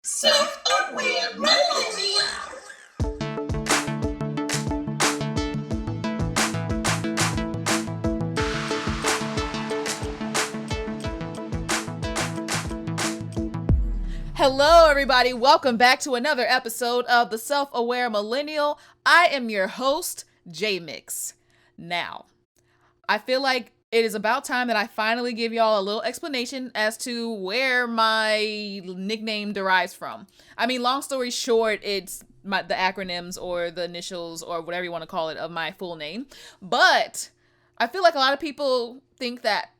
Self-aware millennial. Hello, everybody. Welcome back to another episode of the Self-Aware Millennial. I am your host, J.Mix. Now, I feel like it is about time that I finally give y'all a little explanation as to where my nickname derives from. I mean, long story short, it's the acronyms or the initials or whatever you want to call it of my full name. But I feel like a lot of people think that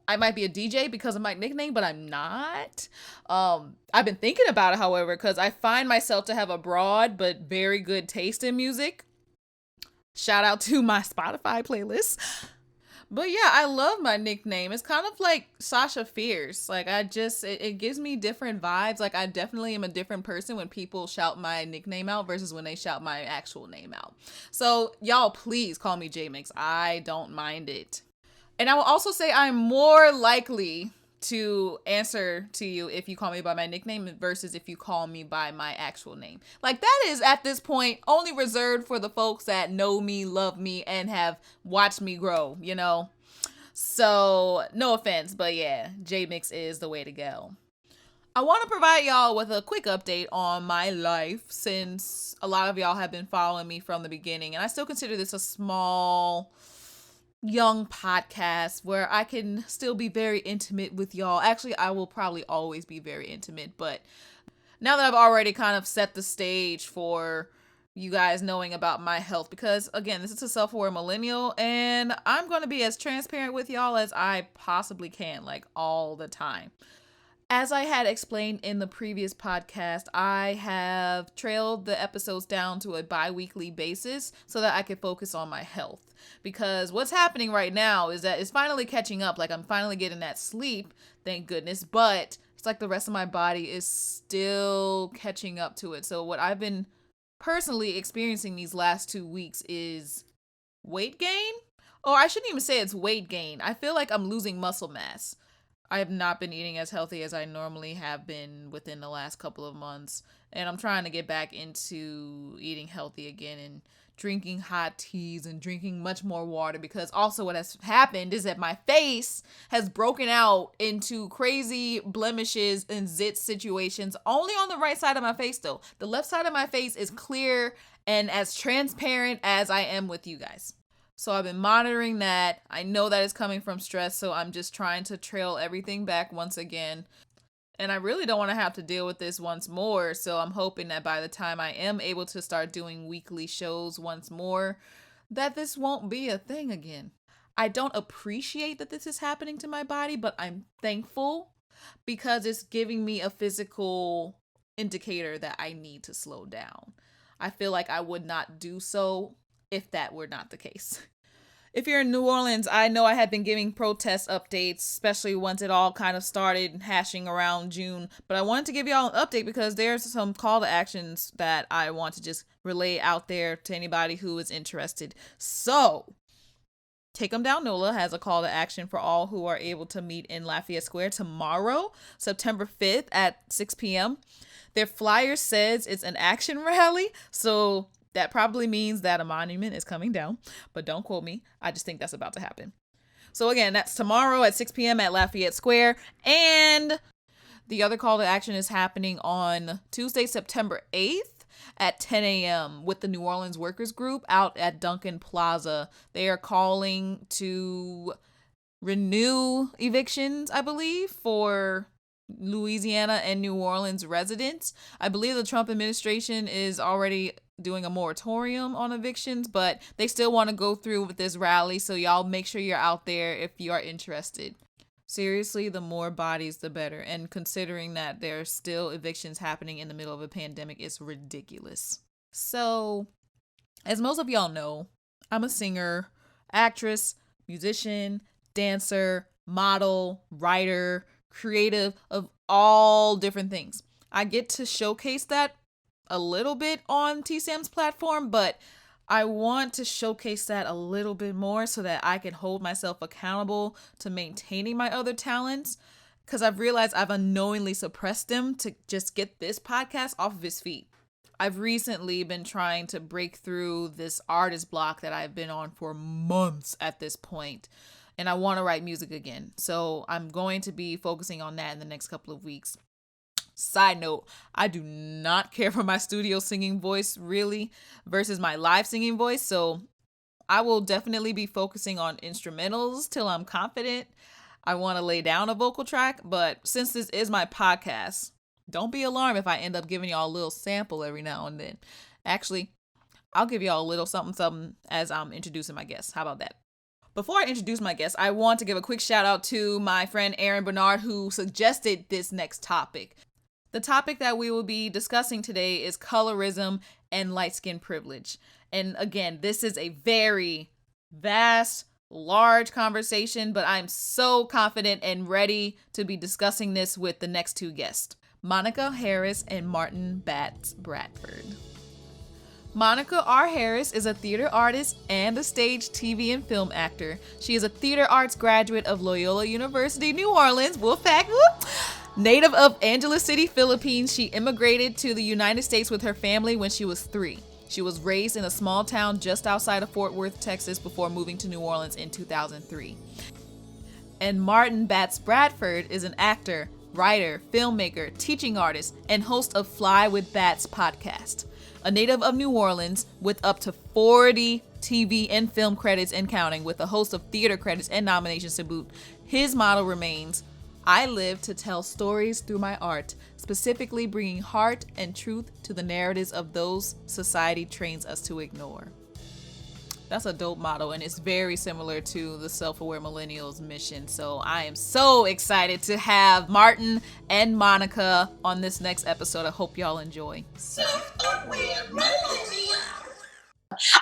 I might be a DJ because of my nickname, but I'm not. I've been thinking about it, however, because I find myself to have a broad but very good taste in music. Shout out to my Spotify playlist. But yeah, I love my nickname. It's kind of like Sasha Fierce. Like, it gives me different vibes. Like, I definitely am a different person when people shout my nickname out versus when they shout my actual name out. So y'all, please call me J-Mix. I don't mind it. And I will also say I'm more likely to answer to you if you call me by my nickname versus if you call me by my actual name. Like, that is at this point only reserved for the folks that know me, love me, and have watched me grow, you know? So, no offense, but yeah, J-Mix is the way to go. I want to provide y'all with a quick update on my life since a lot of y'all have been following me from the beginning, and I still consider this a small young podcast where I can still be very intimate with y'all. Actually, I will probably always be very intimate, but now that I've already kind of set the stage for you guys knowing about my health, because again, this is a self-aware millennial and I'm going to be as transparent with y'all as I possibly can, like all the time. As I had explained in the previous podcast, I have trailed the episodes down to a bi-weekly basis so that I could focus on my health. Because what's happening right now is that it's finally catching up. Like, I'm finally getting that sleep, thank goodness. But it's like the rest of my body is still catching up to it. So what I've been personally experiencing these last 2 weeks is weight gain. Or I shouldn't even say it's weight gain. I feel like I'm losing muscle mass. I have not been eating as healthy as I normally have been within the last couple of months. And I'm trying to get back into eating healthy again and drinking hot teas and drinking much more water, because also what has happened is that my face has broken out into crazy blemishes and zit situations only on the right side of my face though. The left side of my face is clear and as transparent as I am with you guys. So I've been monitoring that. I know that it's coming from stress, so I'm just trying to trail everything back once again. And I really don't want to have to deal with this once more, so I'm hoping that by the time I am able to start doing weekly shows once more, that this won't be a thing again. I don't appreciate that this is happening to my body, but I'm thankful because it's giving me a physical indicator that I need to slow down. I feel like I would not do so if that were not the case. If you're in New Orleans, I know I had been giving protest updates, especially once it all kind of started hashing around June. But I wanted to give y'all an update because there's some call to actions that I want to just relay out there to anybody who is interested. So, Take 'em Down NOLA has a call to action for all who are able to meet in Lafayette Square tomorrow, September 5th at 6 p.m. Their flyer says it's an action rally, so that probably means that a monument is coming down, but don't quote me. I just think that's about to happen. So again, that's tomorrow at 6 p.m. at Lafayette Square. And the other call to action is happening on Tuesday, September 8th at 10 a.m. with the New Orleans Workers Group out at Duncan Plaza. They are calling to renew evictions, I believe, for Louisiana and New Orleans residents. I believe the Trump administration is already doing a moratorium on evictions, but they still want to go through with this rally, so y'all make sure you're out there if you are interested. Seriously, the more bodies, the better. And considering that there's still evictions happening in the middle of a pandemic, it's ridiculous. So, as most of y'all know, I'm a singer, actress, musician, dancer, model, writer, creative of all different things. I get to showcase that a little bit on TSAM's platform, but I want to showcase that a little bit more so that I can hold myself accountable to maintaining my other talents. because I've realized I've unknowingly suppressed him to just get this podcast off of his feet. I've recently been trying to break through this artist block that I've been on for months at this point, and I want to write music again. So I'm going to be focusing on that in the next couple of weeks. Side note, I do not care for my studio singing voice really versus my live singing voice, so I will definitely be focusing on instrumentals till I'm confident I want to lay down a vocal track. But since this is my podcast, don't be alarmed if I end up giving y'all a little sample every now and then. Actually, I'll give y'all a little something as I'm introducing my guests. How about that? Before I introduce my guest, I want to give a quick shout out to my friend Aaron Bernard, who suggested this next topic. The topic that we will be discussing today is colorism and light skin privilege. And again, this is a very vast, large conversation, but I'm so confident and ready to be discussing this with the next two guests, Monica Harris and Martin Batts Bradford. Monica R. Harris is a theater artist and a stage, TV, and film actor. She is a theater arts graduate of Loyola University, New Orleans, Wolfpack, whoop. Native of Angeles City, Philippines, she immigrated to the United States with her family when she was 3. She was raised in a small town just outside of Fort Worth, Texas, before moving to New Orleans in 2003. And Martin Batts Bradford is an actor, writer, filmmaker, teaching artist, and host of Fly with Bats podcast. A native of New Orleans with up to 40 TV and film credits and counting, with a host of theater credits and nominations to boot, his motto remains, I live to tell stories through my art, specifically bringing heart and truth to the narratives of those society trains us to ignore. That's a dope motto, and it's very similar to the Self-Aware Millennials mission. So I am so excited to have Martin and Monica on this next episode. I hope y'all enjoy. Self-Aware Millennial.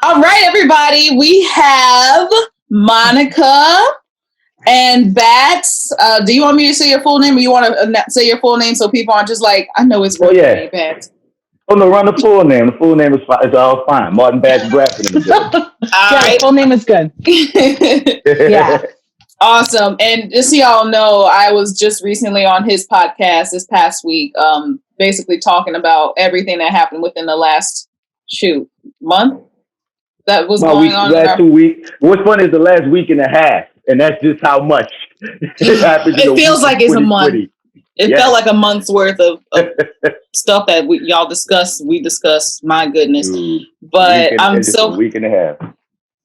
All right, everybody, we have Monica and Batts. Do you want me to say your full name, or you want to say your full name so people aren't just like, I know it's really name, Batts? Oh, no, run the full name. The full name is fine. It's all fine. Martin Batts Bradford in the building. All right. Full name is good. Yeah. Awesome. And just so y'all know, I was just recently on his podcast this past week, basically talking about everything that happened within the last, month that was going on. Last 2 weeks. What's funny is the last week and a half, and that's just how much it happened. It feels like it's a month. It felt like a month's worth of stuff that y'all discussed. We discussed. My goodness. But I'm so a week and a half.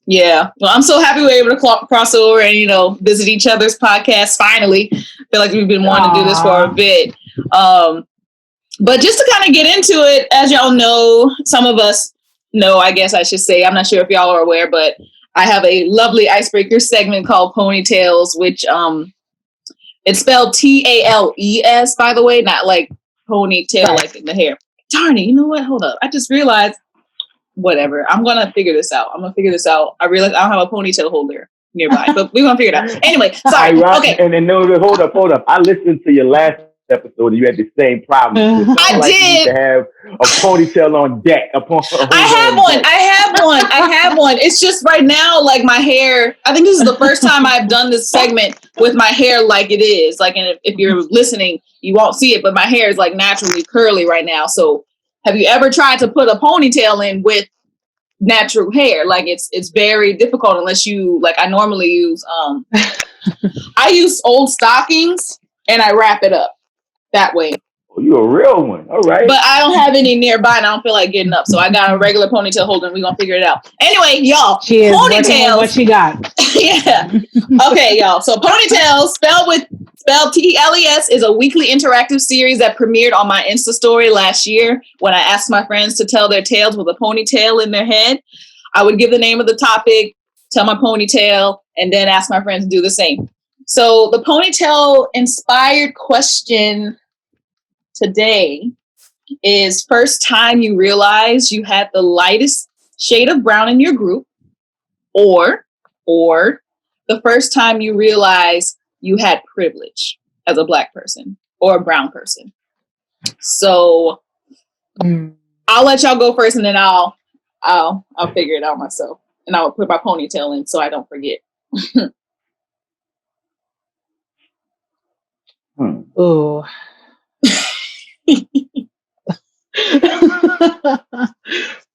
Yeah. Well, I'm so happy we were able to cross over and, visit each other's podcasts. Finally, I feel like we've been wanting to do this for a bit. But just to kind of get into it, as y'all know, some of us know, I guess I should say, I'm not sure if y'all are aware, but I have a lovely icebreaker segment called Ponytails, which, it's spelled Tales, by the way, not like ponytail, right, like in the hair. Darn it, you know what? Hold up. I just realized, whatever. I'm going to figure this out. I realized I don't have a ponytail holder nearby, but we're going to figure it out. Anyway, sorry. Okay. And no, hold up. I listened to your last episode and you had the same problem. I did. You need to have a ponytail on deck. I have one. It's just right now, like my hair, I think this is the first time I've done this segment with my hair like it is. Like, and if you're listening, you won't see it, but my hair is like naturally curly right now. So have you ever tried to put a ponytail in with natural hair? Like it's very difficult unless you, like, I normally use, I use old stockings and I wrap it up that way. Oh, you a real one. All right. But I don't have any nearby and I don't feel like getting up. So I got a regular ponytail holder and we're going to figure it out. Anyway, y'all, ponytails. What she got. Yeah. Okay, y'all. So ponytails, spelled T-E-L-E-S, is a weekly interactive series that premiered on my Insta story last year when I asked my friends to tell their tales with a ponytail in their head. I would give the name of the topic, tell my ponytail, and then ask my friends to do the same. So the ponytail inspired question today is, first time you realize you had the lightest shade of brown in your group, or the first time you realize you had privilege as a Black person or a brown person. So I'll let y'all go first and then I'll figure it out myself. And I'll put my ponytail in so I don't forget. Ooh.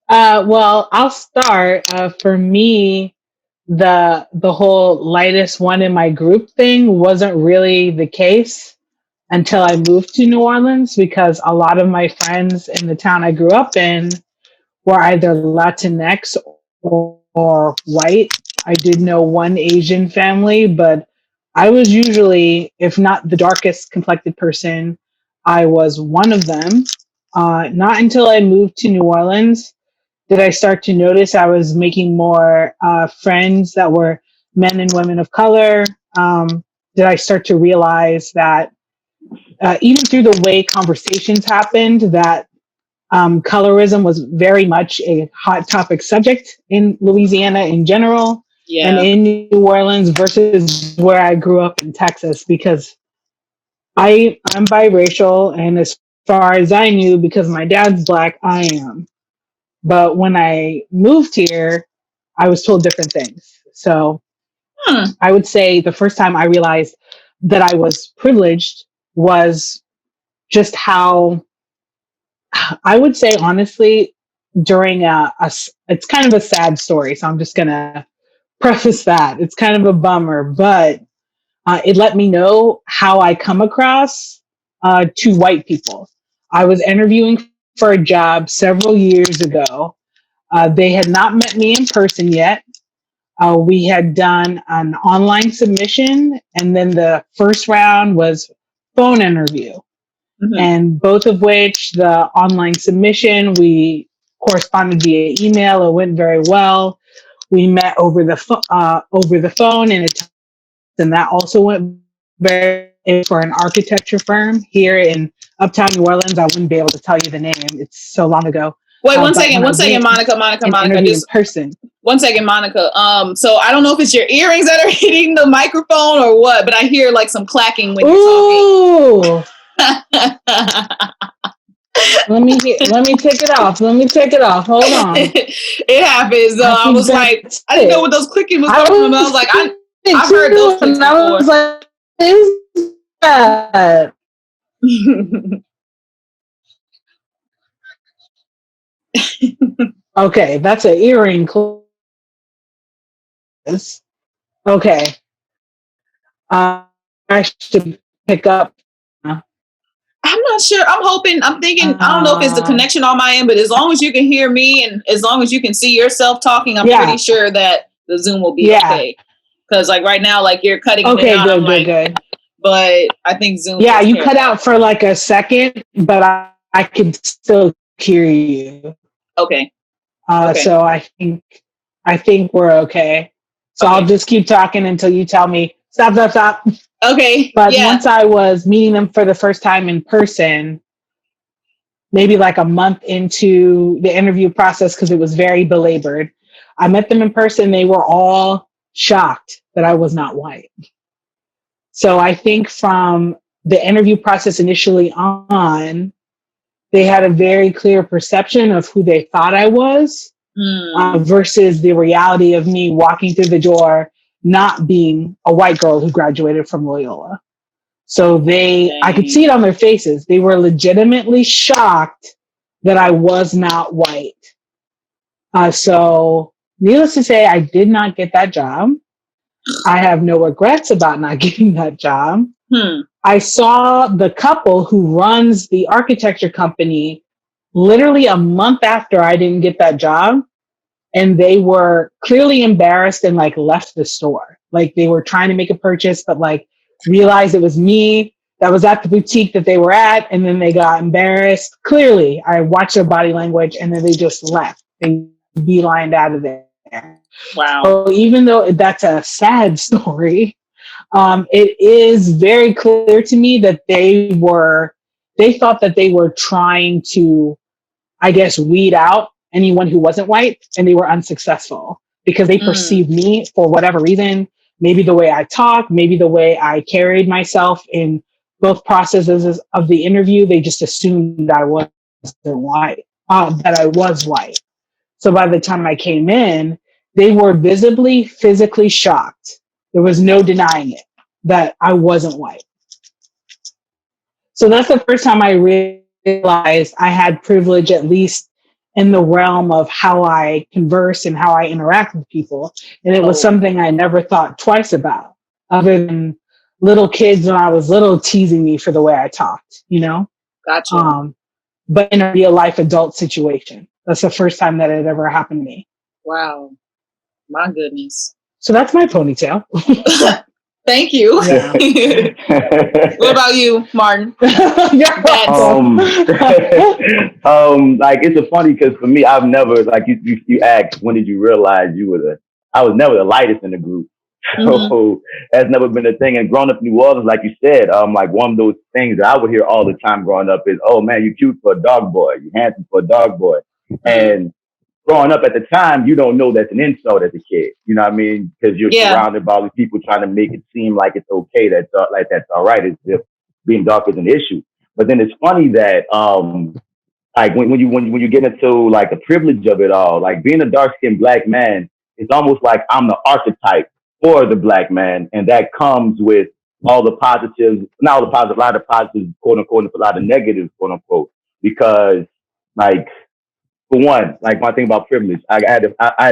Well, I'll start. For me, the whole lightest one in my group thing wasn't really the case until I moved to New Orleans, because a lot of my friends in the town I grew up in were either Latinx or white. I did know one Asian family, but I was usually, if not the darkest complected person, I was one of them. Not until I moved to New Orleans did I start to notice I was making more friends that were men and women of color. Did I start to realize that even through the way conversations happened, that colorism was very much a hot topic subject in Louisiana in general and in New Orleans versus where I grew up in Texas, because I'm biracial, and as far as I knew, because my dad's black, I am. But when I moved here, I was told different things. So I would say the first time I realized that I was privileged was just how, I would say honestly, during it's kind of a sad story. So I'm just going to preface that. It's kind of a bummer, but it let me know how I come across to white people. I was interviewing for a job several years ago. They had not met me in person yet. We had done an online submission, and then the first round was phone interview. Mm-hmm. And both of which, the online submission, we corresponded via email. It went very well. We met over the phone, and that also went very well for an architecture firm here in Uptown New Orleans. I wouldn't be able to tell you the name; it's so long ago. Wait, one second, Monica. Just in person. 1 second, Monica. So I don't know if it's your earrings that are hitting the microphone or what, but I hear like some clacking when you're talking. Let me take it off. Hold on. It happens. I was like, I didn't know what those clicking was coming from. I was like, I've heard those clicks before. I was like, is that? Okay, that's an earring. Okay. I should pick up. I'm not sure. I'm thinking, I don't know if it's the connection on my end, but as long as you can hear me and as long as you can see yourself talking, I'm pretty sure that the Zoom will be okay. Because like right now, like you're cutting in and out. Good. But I think Zoom. Yeah, you cut out for like a second, but I could still hear you. Okay. So I think we're okay. So I'll just keep talking until you tell me stop. Okay. But once I was meeting them for the first time in person, maybe like a month into the interview process, because it was very belabored, I met them in person. They were all shocked that I was not white. So I think from the interview process initially on, they had a very clear perception of who they thought I was versus the reality of me walking through the door not being a white girl who graduated from Loyola. So I could see it on their faces. They were legitimately shocked that I was not white. So needless to say, I did not get that job. I have no regrets about not getting that job. I saw the couple who runs the architecture company literally a month after I didn't get that job. And they were clearly embarrassed and like left the store. Like they were trying to make a purchase, but like realized it was me that was at the boutique that they were at. And then they got embarrassed. Clearly, I watched their body language, and then they just left. They beelined out of there. Wow. So even though that's a sad story, it is very clear to me that they thought that they were trying to, I guess, weed out anyone who wasn't white, and they were unsuccessful because they perceived me for whatever reason, maybe the way I talk, maybe the way I carried myself in both processes of the interview. They just assumed I wasn't white, that I was white. So by the time I came in, they were visibly, physically shocked. There was no denying it that I wasn't white. So that's the first time I realized I had privilege, at least in the realm of how I converse and how I interact with people. And it was something I never thought twice about, other than little kids when I was little teasing me for the way I talked, you know? Gotcha. But in a real life adult situation. That's the first time that it ever happened to me. Wow. My goodness. So that's my ponytail. Thank you. Yeah. What about you, Martin? Like it's a funny because for me, I've never like you asked when did you realize you were I was never the lightest in the group. So that's never been a thing. And growing up in New Orleans, like you said, like one of those things that I would hear all the time growing up is, "Oh man, you cute for a dog boy, you handsome for a dog boy," and growing up at the time, you don't know that's an insult as a kid. You know what I mean? Because you're surrounded by all these people trying to make it seem like it's okay. That's all right. As if being dark is an issue. But then it's funny that like when you get into like the privilege of it all, like being a dark skinned black man, it's almost like I'm the archetype for the black man, and that comes with all the positives, not all the positives, a lot of positives, quote unquote, and a lot of negatives, quote unquote, because like. For one, like my thing about privilege, I had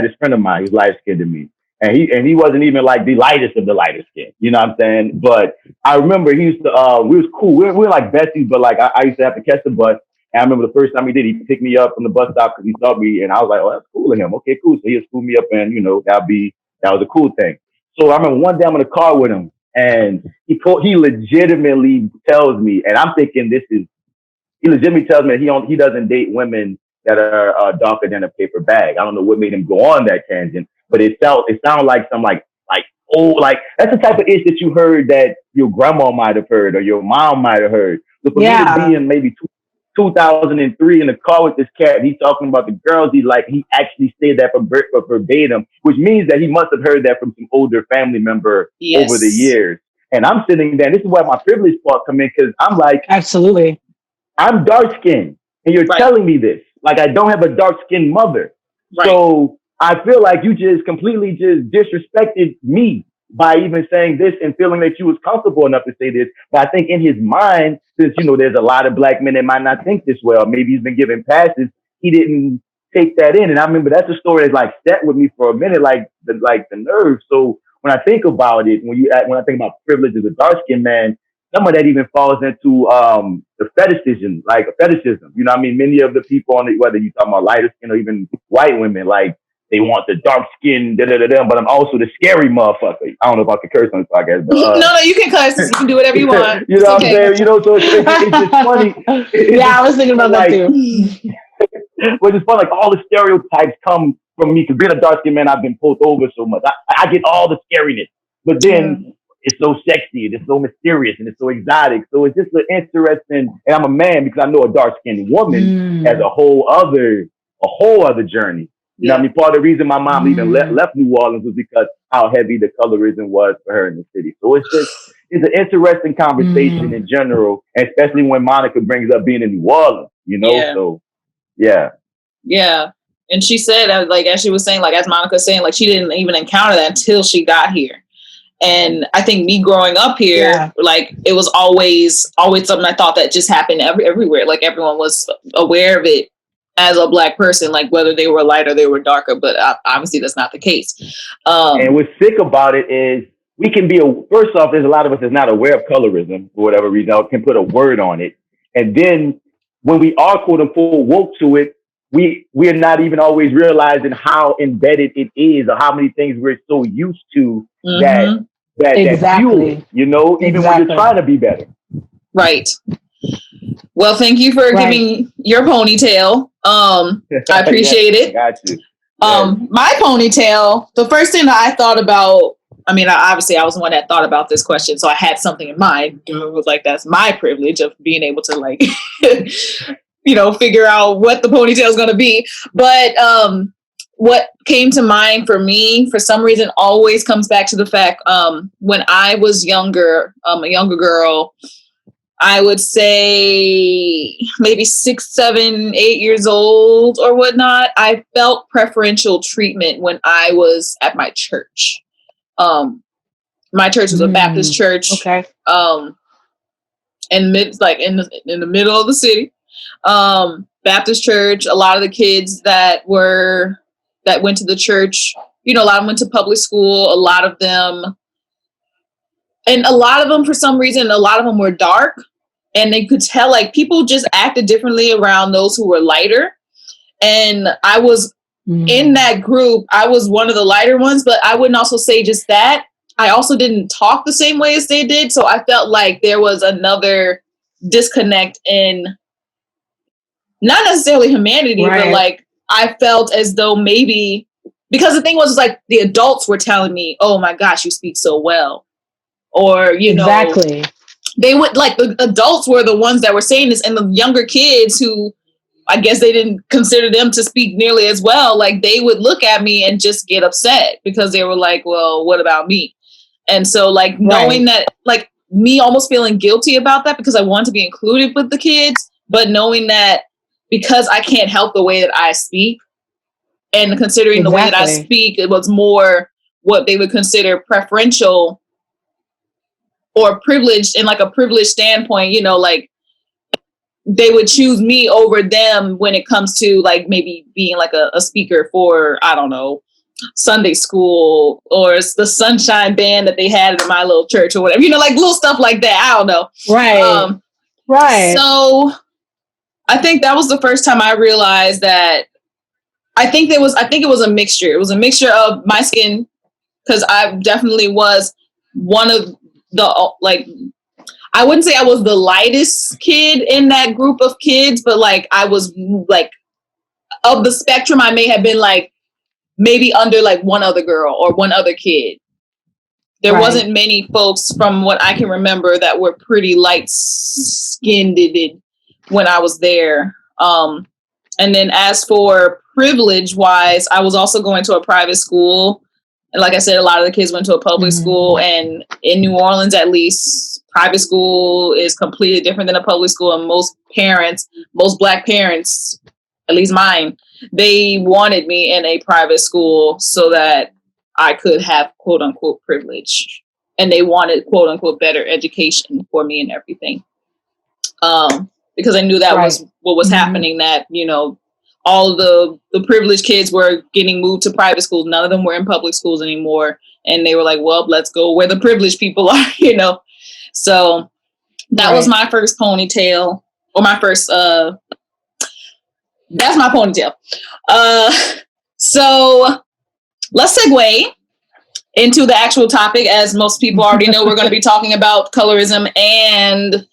this friend of mine, he's lighter skinned than me. And he wasn't even like the lightest of the lighter skin. You know what I'm saying? But I remember he used to we was cool. We were like besties, but like I used to have to catch the bus. And I remember the first time he did, he picked me up from the bus stop because he saw me and I was like, oh, that's cool of him. Okay, cool. So he'll school me up and that was a cool thing. So I remember one day I'm in the car with him and he legitimately tells me, and I'm thinking he legitimately tells me that he doesn't date women that are darker than a paper bag. I don't know what made him go on that tangent, but it sounded like some like that's the type of ish that you heard that your grandma might have heard or your mom might have heard. So for me to be in maybe 2003 in the car with this cat, he's talking about the girls he actually said that for verbatim, which means that he must have heard that from some older family member over the years. And I'm sitting there, and this is where my privilege part come in, because I'm like, absolutely, I'm dark skinned, and you're telling me this. Like, I don't have a dark skinned mother. Right. So I feel like you just completely just disrespected me by even saying this and feeling that you was comfortable enough to say this. But I think in his mind, since, there's a lot of black men that might not think this way, or maybe he's been given passes, he didn't take that in. And I remember that's a story that's set with me for a minute, like the nerve. So when I think about it, when I think about privilege as a dark skinned man, some of that even falls into the fetishism, like fetishism. You know what I mean? Many of the people whether you're talking about lighter skin or even white women, like they want the dark skin, but I'm also the scary motherfucker. I don't know if I can curse on this podcast, but no, you can curse. You can do whatever you want. You know what I'm saying? So it's just funny. I was thinking about that too. But it's fun, like all the stereotypes come from me, because being a dark skinned man, I've been pulled over so much. I get all the scariness, but then it's so sexy, and it's so mysterious, and it's so exotic. So it's just an interesting, and I'm a man because I know a dark skinned woman has a whole other journey. You know what I mean? Part of the reason my mom even left New Orleans was because how heavy the colorism was for her in the city. So it's an interesting conversation in general, especially when Monica brings up being in New Orleans, So yeah. Yeah. And she said, as she was saying, as Monica was saying, she didn't even encounter that until she got here. And I think me growing up here, it was always something I thought that just happened everywhere. Like everyone was aware of it as a black person, whether they were light or they were darker, but obviously that's not the case. And what's sick about it is we can be, first off, there's a lot of us that's not aware of colorism for whatever reason, can put a word on it. And then when we are quote unquote woke to it, we are not even always realizing how embedded it is or how many things we're so used to that fuel, even when you're trying to be better. Right. Well, thank you for giving your ponytail. I appreciate it. Got you. My ponytail, the first thing that I thought about, obviously I was the one that thought about this question, so I had something in mind. It was that's my privilege of being able to figure out what the ponytail is going to be. But what came to mind for me, for some reason, always comes back to the fact when I was younger, a younger girl, I would say maybe 6, 7, 8 years old or whatnot, I felt preferential treatment when I was at my church. My church was a Baptist church. Okay. in the middle of the city. Baptist church. A lot of the kids that went to the church, a lot of them went to public school. A lot of them, for some reason, a lot of them were dark, and they could tell like people just acted differently around those who were lighter. And I was in that group. I was one of the lighter ones, but I wouldn't also say just that. I also didn't talk the same way as they did. So I felt like there was another disconnect in not necessarily humanity, but like I felt as though maybe, because the thing was like the adults were telling me, oh my gosh, you speak so well. Or, exactly. They would like, the adults were the ones that were saying this, and the younger kids who I guess they didn't consider them to speak nearly as well, like they would look at me and just get upset because they were like, well, what about me? And so like knowing that, like me almost feeling guilty about that because I want to be included with the kids, but knowing that because I can't help the way that I speak, and considering the way that I speak, it was more what they would consider preferential or privileged, in like a privileged standpoint, like they would choose me over them when it comes to like maybe being like a speaker for, I don't know, Sunday school or the Sunshine Band that they had in my little church or whatever, like little stuff like that. I don't know. Right. So I think that was the first time I realized that I think it was a mixture. It was a mixture of my skin, because I definitely was one of the, like, I wouldn't say I was the lightest kid in that group of kids, but like I was like, of the spectrum, I may have been like maybe under like one other girl or one other kid. There wasn't many folks from what I can remember that were pretty light-skinned when I was there. And then as for privilege wise, I was also going to a private school. And like I said, a lot of the kids went to a public school, and in New Orleans, at least, private school is completely different than a public school. And most Black parents, at least mine, they wanted me in a private school so that I could have quote unquote privilege, and they wanted quote unquote better education for me and everything. Because I knew that was what was happening, that, all of the privileged kids were getting moved to private schools. None of them were in public schools anymore. And they were like, well, let's go where the privileged people are, So that was my first ponytail, or my first, that's my ponytail. So let's segue into the actual topic. As most people already know, we're going to be talking about colorism and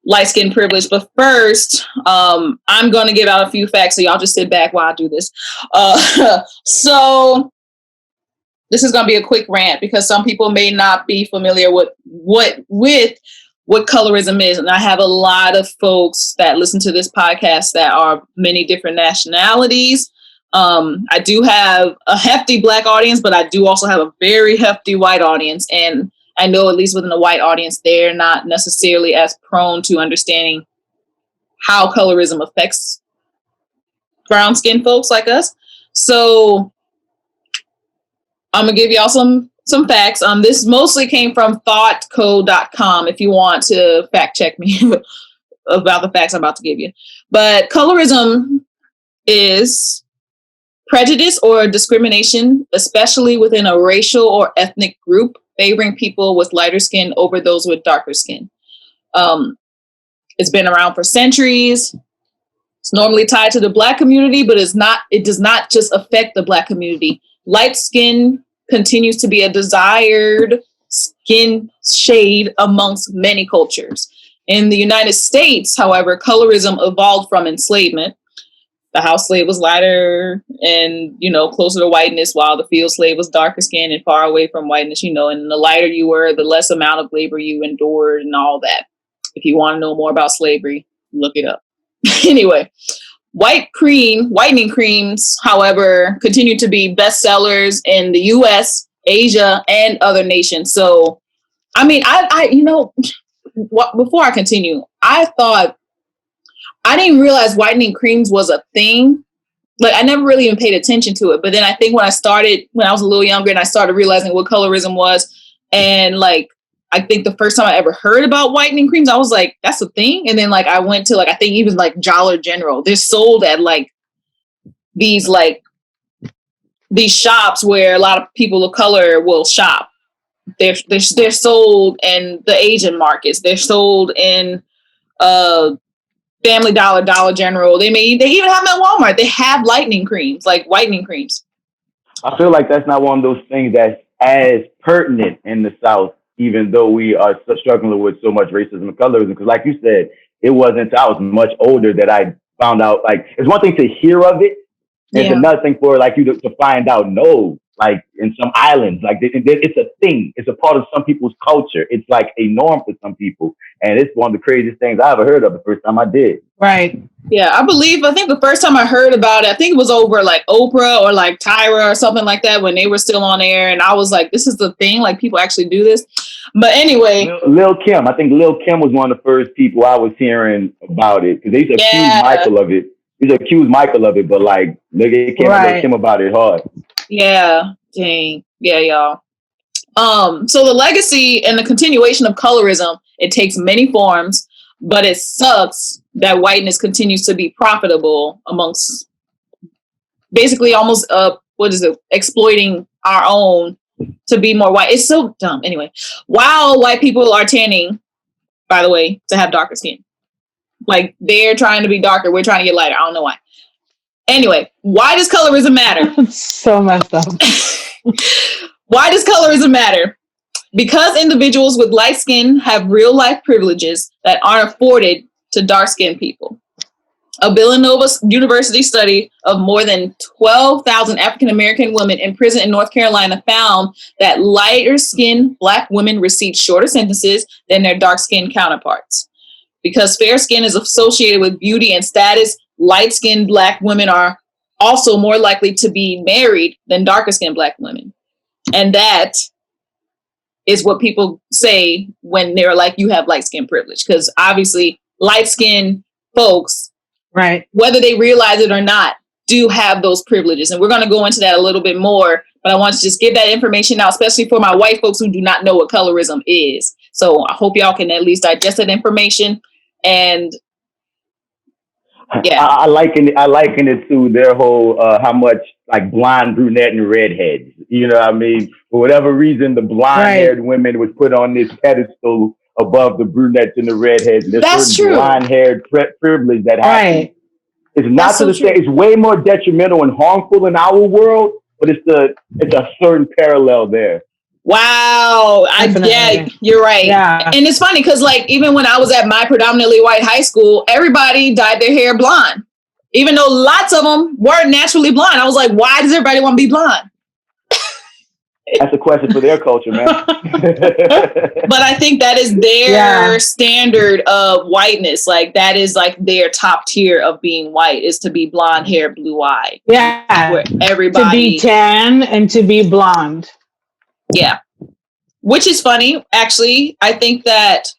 light skin privilege. But first, I'm going to give out a few facts, so y'all just sit back while I do this. So this is going to be a quick rant because some people may not be familiar with what colorism is. And I have a lot of folks that listen to this podcast that are many different nationalities. I do have a hefty Black audience, but I do also have a very hefty white audience. And I know at least within the white audience, they're not necessarily as prone to understanding how colorism affects brown skinned folks like us. So I'm going to give y'all some facts. This mostly came from thoughtco.com if you want to fact check me about the facts I'm about to give you. But colorism is prejudice or discrimination, especially within a racial or ethnic group, favoring people with lighter skin over those with darker skin. It's been around for centuries. It's normally tied to the Black community, but it does not just affect the Black community. Light skin continues to be a desired skin shade amongst many cultures. In the United States, however, colorism evolved from enslavement. The house slave was lighter and, closer to whiteness, while the field slave was darker skinned and far away from whiteness, and the lighter you were, the less amount of labor you endured and all that. If you want to know more about slavery, look it up. Anyway, whitening creams, however, continue to be bestsellers in the US, Asia, and other nations. So, I mean, before I continue, I didn't realize whitening creams was a thing. Like, I never really even paid attention to it. But then I think when I was a little younger and I started realizing what colorism was, and like I think the first time I ever heard about whitening creams, I was like, that's a thing. And then like I went to like, I think even like Dollar General, they're sold at like these shops where a lot of people of color will shop. They're sold in the Asian markets. They're sold in Family Dollar, Dollar General. They even have them at Walmart. They have whitening creams. I feel like that's not one of those things that's as pertinent in the South, even though we are struggling with so much racism and colorism. Because like you said, it wasn't until I was much older that I found out, like, it's one thing to hear of it, and it's another thing for like you to find out, no, like in some islands, like it's a thing. It's a part of some people's culture. It's like a norm for some people. And it's one of the craziest things I ever heard of the first time I did. Right. Yeah, I think the first time I heard about it, I think it was over like Oprah or like Tyra or something like that when they were still on air. And I was like, this is the thing, like people actually do this. But anyway. Lil Kim, I think Lil Kim was one of the first people I was hearing about it because they used to accuse Michael of it. But like, nigga, came at Lil Kim about it hard. Yeah, dang. Yeah, y'all. So the legacy and the continuation of colorism, it takes many forms, but it sucks that whiteness continues to be profitable amongst basically almost exploiting our own to be more white. It's so dumb. Anyway, while white people are tanning, by the way, to have darker skin. Like they're trying to be darker, we're trying to get lighter. I don't know why. Anyway, why does colorism matter? So messed up. Why does colorism matter? Because individuals with light skin have real life privileges that aren't afforded to dark skinned people. A Villanova University study of more than 12,000 African American women in prison in North Carolina found that lighter skinned Black women received shorter sentences than their dark skinned counterparts. Because fair skin is associated with beauty and status, light skinned Black women are also more likely to be married than darker skinned Black women. And that is what people say when they're like, you have light skin privilege. Because obviously light skinned folks, right, whether they realize it or not, do have those privileges. And we're going to go into that a little bit more. But I want to just get that information out, especially for my white folks who do not know what colorism is. So I hope y'all can at least digest that information. And yeah, I liken it to their whole how much like blonde, brunette, and redheads. You know what I mean? For whatever reason, the blonde-haired women was put on this pedestal above the brunettes and the redheads. There's that's true. Blonde-haired privilege that happens. Right. It's not to the same. It's way more detrimental and harmful in our world, but it's a certain parallel there. Wow. Yeah, you're right. Yeah. And it's funny because like even when I was at my predominantly white high school, everybody dyed their hair blonde, even though lots of them weren't naturally blonde. I was like, why does everybody want to be blonde? That's a question for their culture, man. But I think that is their standard of whiteness. Like that is like their top tier of being white is to be blonde hair, blue eye. Yeah. Where everybody to be tan and to be blonde. Yeah. Which is funny, actually. I think that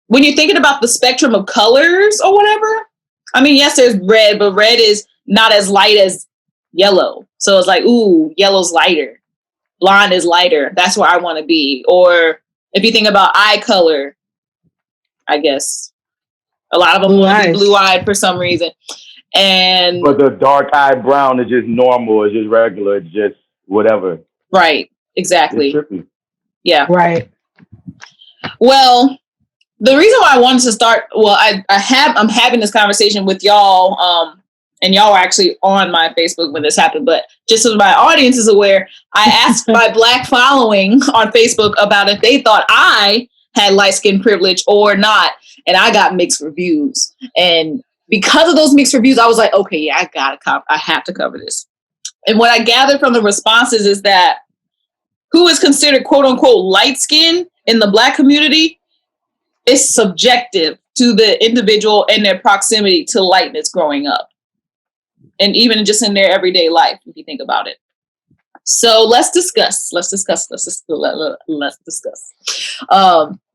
when you're thinking about the spectrum of colors or whatever, I mean, yes, there's red, but red is not as light as yellow. So it's like, ooh, yellow's lighter. Blonde is lighter. That's where I want to be. Or if you think about eye color, I guess a lot of them want to be blue-eyed for some reason. But the dark-eyed brown is just normal. It's just regular. It's just whatever. Right. Exactly. It's trippy. Yeah. Right. Well, the reason why I wanted to start, I'm having this conversation with y'all, and y'all are actually on my Facebook when this happened, but just so my audience is aware, I asked my Black following on Facebook about if they thought I had light skin privilege or not, and I got mixed reviews. And because of those mixed reviews, I was like, okay, yeah, I have to cover this. And what I gathered from the responses is that who is considered quote unquote light skin in the Black community is subjective to the individual and their proximity to lightness growing up. And even just in their everyday life, if you think about it. So let's discuss.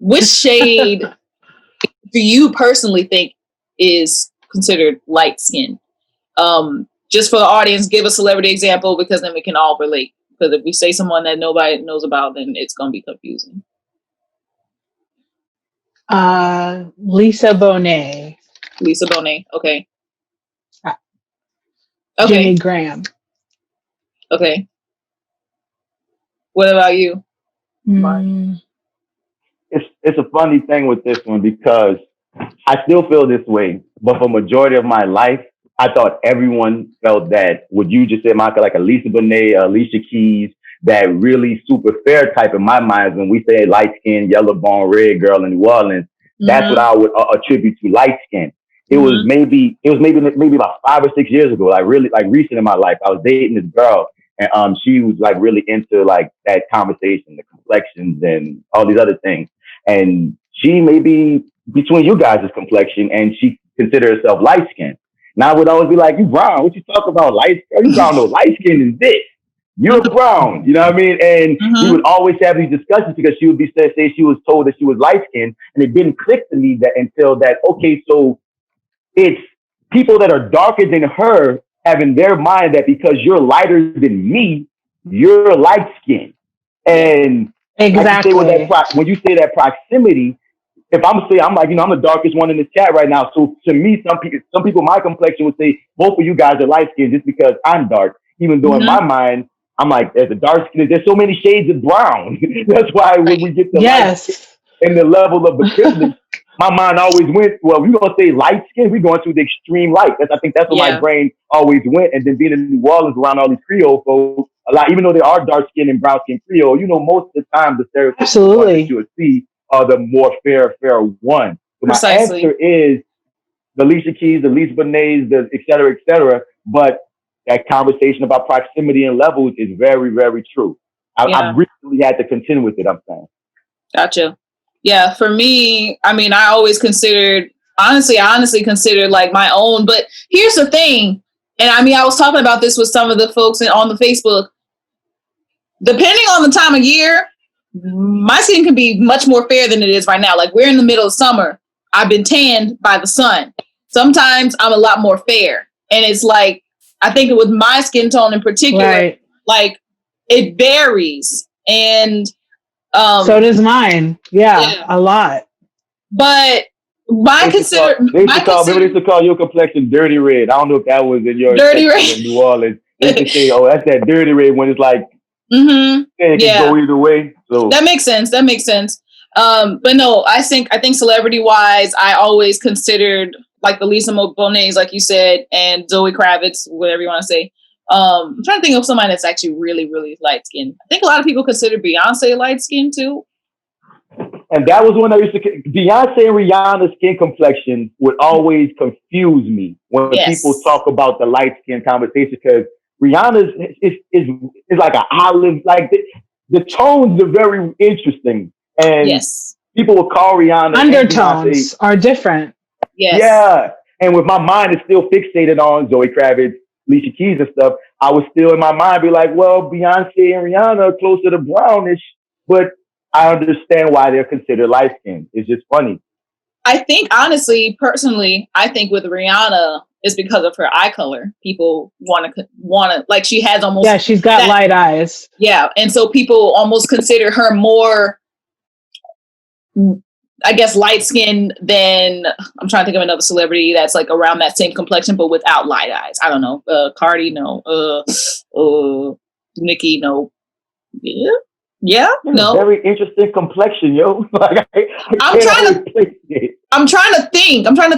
Which shade do you personally think is considered light skin? Just for the audience, give a celebrity example because then we can all relate. Because if we say someone that nobody knows about, then it's going to be confusing. Lisa Bonet. Lisa Bonet. Okay. Uh, Okay. Jimmy Graham. Okay. What about you? It's a funny thing with this one because I still feel this way, but for majority of my life, I thought everyone felt that what you just said, Maka, like a Lisa Bonet, Alicia Keys, that really super fair type in my mind. When we say light skin, yellow bone, red girl in New Orleans, that's what I would attribute to light skin. It was maybe about 5 or 6 years ago, like really like recent in my life. I was dating this girl, and she was like really into like that conversation, the complexions and all these other things. And she may be between you guys' complexion, and she considered herself light skinned. And I would always be like, "You brown? What you talk about light skin? You brown? No, light skin is this. You're brown." You know what I mean? And we would always have these discussions because she would say she was told that she was light skinned, and it didn't click to me that until that. Okay, so it's people that are darker than her have in their mind that because you're lighter than me, you're light skinned. And exactly, like when you say that proximity, if I'm like, I'm the darkest one in this chat right now. So to me, some people, my complexion would say both of you guys are light skinned just because I'm dark. Even though in my mind, I'm like, there's a dark skin, there's so many shades of brown. That's why when we get to light skin and the level of the privilege, my mind always went, well, we're going to say light skin, we're going to the extreme light. I think that's where my brain always went. And then being in New Orleans around all these Creole folks, a lot, even though they are dark skinned and brown skinned Creole, most of the time the stereotypes that you would see are the more fair one. So my answer is the Alicia Keys, the Lisa Bonets, the et cetera, et cetera. But that conversation about proximity and levels is very, very true. I recently had to contend with it, I'm saying. Gotcha. Yeah, for me, I mean, I honestly considered like my own, but here's the thing. And I mean, I was talking about this with some of the folks on the Facebook. Depending on the time of year, my skin can be much more fair than it is right now. Like we're in the middle of summer. I've been tanned by the sun. Sometimes I'm a lot more fair. And it's like, I think with my skin tone in particular, like it varies. And so does mine. Yeah, a lot. But they used to call your complexion dirty red. I don't know if that was in your dirty red in New Orleans. They used to say, "Oh, that's that dirty red," when it's like, it can go either way. So that makes sense. But no, I think celebrity wise, I always considered like the Lisa Bonets, like you said, and Zoe Kravitz, whatever you want to say. I'm trying to think of somebody that's actually really, really light skinned. I think a lot of people consider Beyonce light skinned too. And that was when I used to, Beyonce and Rihanna's skin complexion would always confuse me when people talk about the light skin conversation, because Rihanna's is like an olive, like the tones are very interesting. And people will call Rihanna. Undertones are different. Yes. Yeah. And with my mind is still fixated on Zoe Kravitz, Alicia Keys and stuff, I was still in my mind be like, well, Beyonce and Rihanna are closer to brownish, but I understand why they're considered light skinned. It's just funny. I think, honestly, personally, I think with Rihanna, it's because of her eye color. People want to, like she has almost. Yeah, she's got light eyes. Yeah. And so people almost consider her more, I guess, light skinned than, I'm trying to think of another celebrity that's like around that same complexion, but without light eyes. I don't know. Cardi, no. Nicki, no. Yeah, no. Very interesting complexion, yo. Like, I'm trying to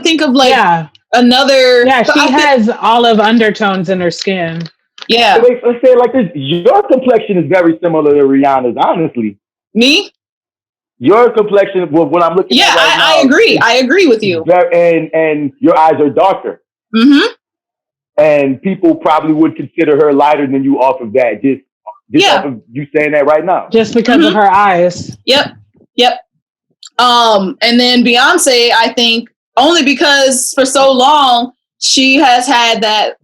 think of like another. Yeah, she has olive undertones in her skin. Yeah. So let's say it like this: your complexion is very similar to Rihanna's. Honestly, me. Your complexion, when I'm looking at right now, I agree. I agree with you. And your eyes are darker. Mm-hmm. And people probably would consider her lighter than you off of that. Just off of you saying that right now. Just because of her eyes. Yep. And then Beyonce, I think, only because for so long she has had that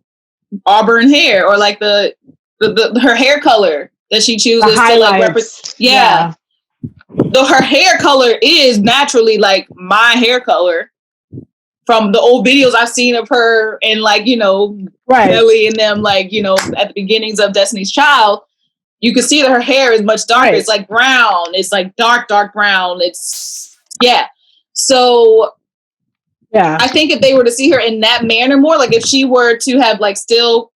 auburn hair, or like the her hair color that she chooses to like represent. Yeah. Though her hair color is naturally like my hair color from the old videos I've seen of her and like, Kelly and them, like, at the beginnings of Destiny's Child, you can see that her hair is much darker. It's like brown. It's like dark brown. So Yeah. I think if they were to see her in that manner more, like if she were to have like still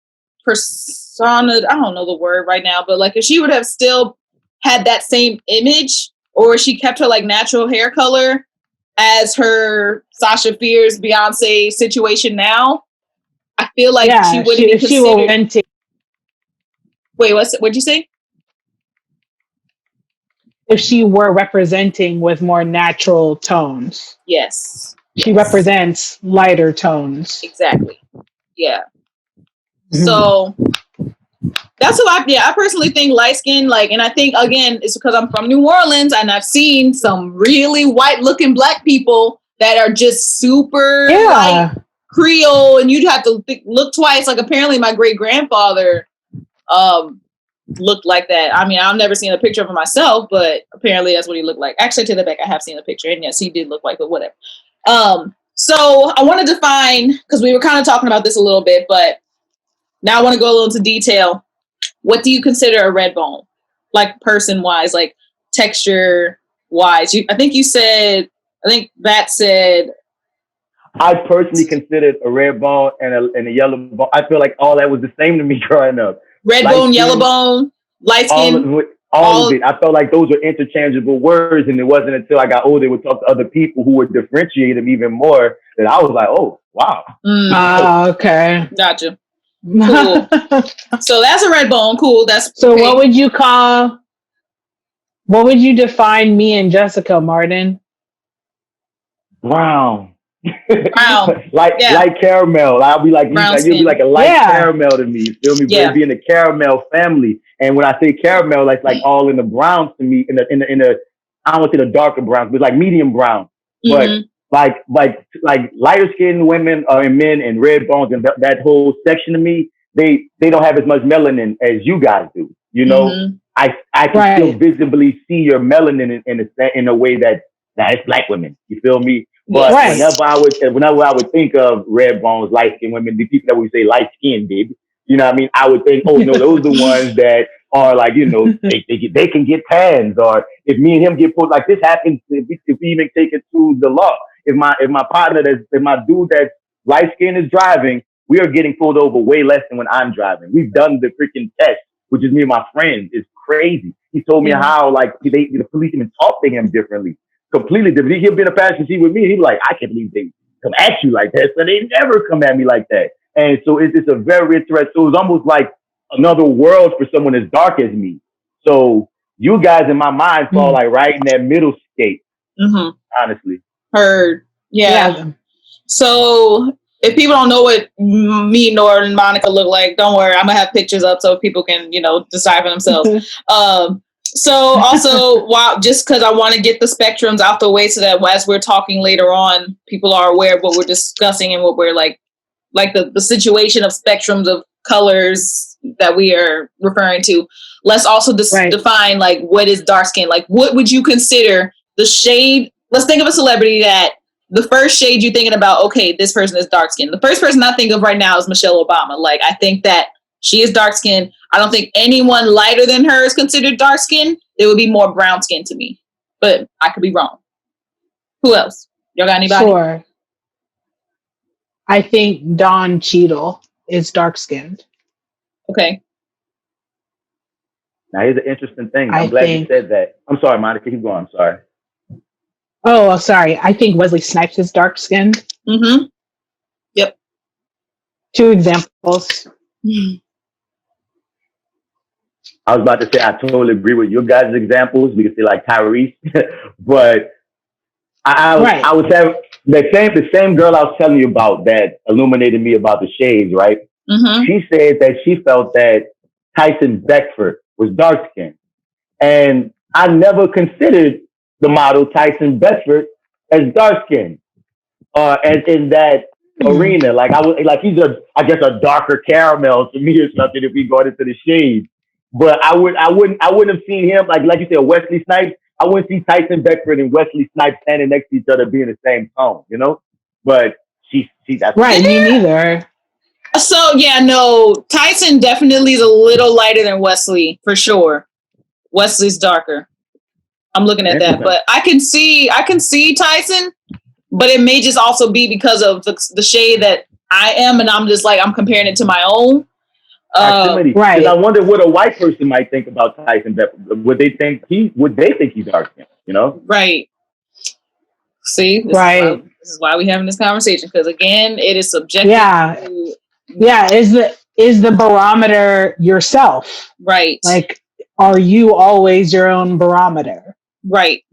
persona, I don't know the word right now, but like if she would have still had that same image, or she kept her like natural hair color as her Sasha Fierce Beyonce situation now, I feel like she wouldn't be if she were renting. Wait, what'd you say? If she were representing with more natural tones. Yes. She represents lighter tones. Exactly. Yeah. Mm-hmm. So that's who I personally think light skin, like, and I think again, it's because I'm from New Orleans and I've seen some really white looking black people that are just super like Creole, and you'd have to look twice. Like apparently my great grandfather looked like that. I mean, I've never seen a picture of him myself, but apparently that's what he looked like. Actually, to the back, I have seen a picture, and yes, he did look like, but whatever. So I want to define, because we were kind of talking about this a little bit, but now I want to go a little into detail. What do you consider a red bone? Like person wise, like texture wise? I think that said. I personally considered a red bone and a yellow bone. I feel like all that was the same to me growing up. Red bone, yellow bone, light skin. All of it. I felt like those were interchangeable words, and it wasn't until I got older would talk to other people who would differentiate them even more that I was like, oh, wow. Okay. Gotcha. Cool. So that's a red bone. Cool. So okay. What would you define me and Jessica, Martin? Brown. Wow. Light caramel. I'll be like, you'll be like a light caramel to me. You feel me? Yeah. But be in the caramel family. And when I say caramel, that's like all in the browns to me. In the I don't want to say the darker browns, but like medium brown. Mm-hmm. But like lighter skinned women and men and red bones and that whole section of me, they don't have as much melanin as you guys do. You know, mm-hmm. I can still visibly see your melanin in a way that it's black women. You feel me? But whenever I would think of red bones, light skinned women, the people that would say light skinned, you know what I mean? I would think, oh no, those are the ones that are like, you know, they can get tans, or if me and him get pulled, like this happens if we even take it to the law. If my dude that's light skinned is driving, we are getting pulled over way less than when I'm driving. We've done the freaking test, which is me and my friend. It's crazy. He told me how like the police even talk to him differently. Completely different. He'll be in a passenger seat with me. He'd be like, I can't believe they come at you like that. So they never come at me like that. And so it's a very interesting. So it's almost like another world for someone as dark as me. So you guys in my mind fall like right in that middle state. Mm-hmm. Honestly. Heard. Yeah. So if people don't know what me, Nora, and Monica look like, don't worry. I'm going to have pictures up so people can, decide for themselves. So also, just because I want to get the spectrums out the way so that as we're talking later on, people are aware of what we're discussing and what we're like the situation of spectrums of colors that we are referring to. Let's also define like what is dark skin. Like what would you consider the shade? Let's think of a celebrity that the first shade you're thinking about, okay, this person is dark skinned. The first person I think of right now is Michelle Obama. Like I think that she is dark skinned. I don't think anyone lighter than her is considered dark skinned. It would be more brown skin to me, but I could be wrong. Who else? Y'all got anybody? Sure. I think Don Cheadle is dark skinned. Okay. Now here's an interesting thing. I'm glad you said that. I'm sorry, Monica. Keep going. I'm sorry. Oh, sorry. I think Wesley Snipes is dark skinned. Mm-hmm. Yep. 2 examples. I was about to say I totally agree with your guys' examples. We could say like Tyrese, but I would say the same girl I was telling you about that illuminated me about the shades, right? Mm-hmm. She said that she felt that Tyson Beckford was dark skinned, and I never considered the model Tyson Beckford as dark skinned, as in that arena. Like he's a darker caramel to me or something if we go into the shades. But I wouldn't have seen him like you said, Wesley Snipes. I wouldn't see Tyson Beckford and Wesley Snipes standing next to each other being the same tone, But that's right. Me neither. So yeah, no, Tyson definitely is a little lighter than Wesley for sure. Wesley's darker. I'm looking at that, but I can see Tyson, but it may just also be because of the shade that I am, and I'm just like, I'm comparing it to my own. Right. Right. And I wonder what a white person might think about Tyson. Would they think he's dark skinned? You know? Right. See, this is why we having this conversation, because again, it is subjective. Yeah. Yeah. Is the barometer yourself? Right. Like, are you always your own barometer? Right.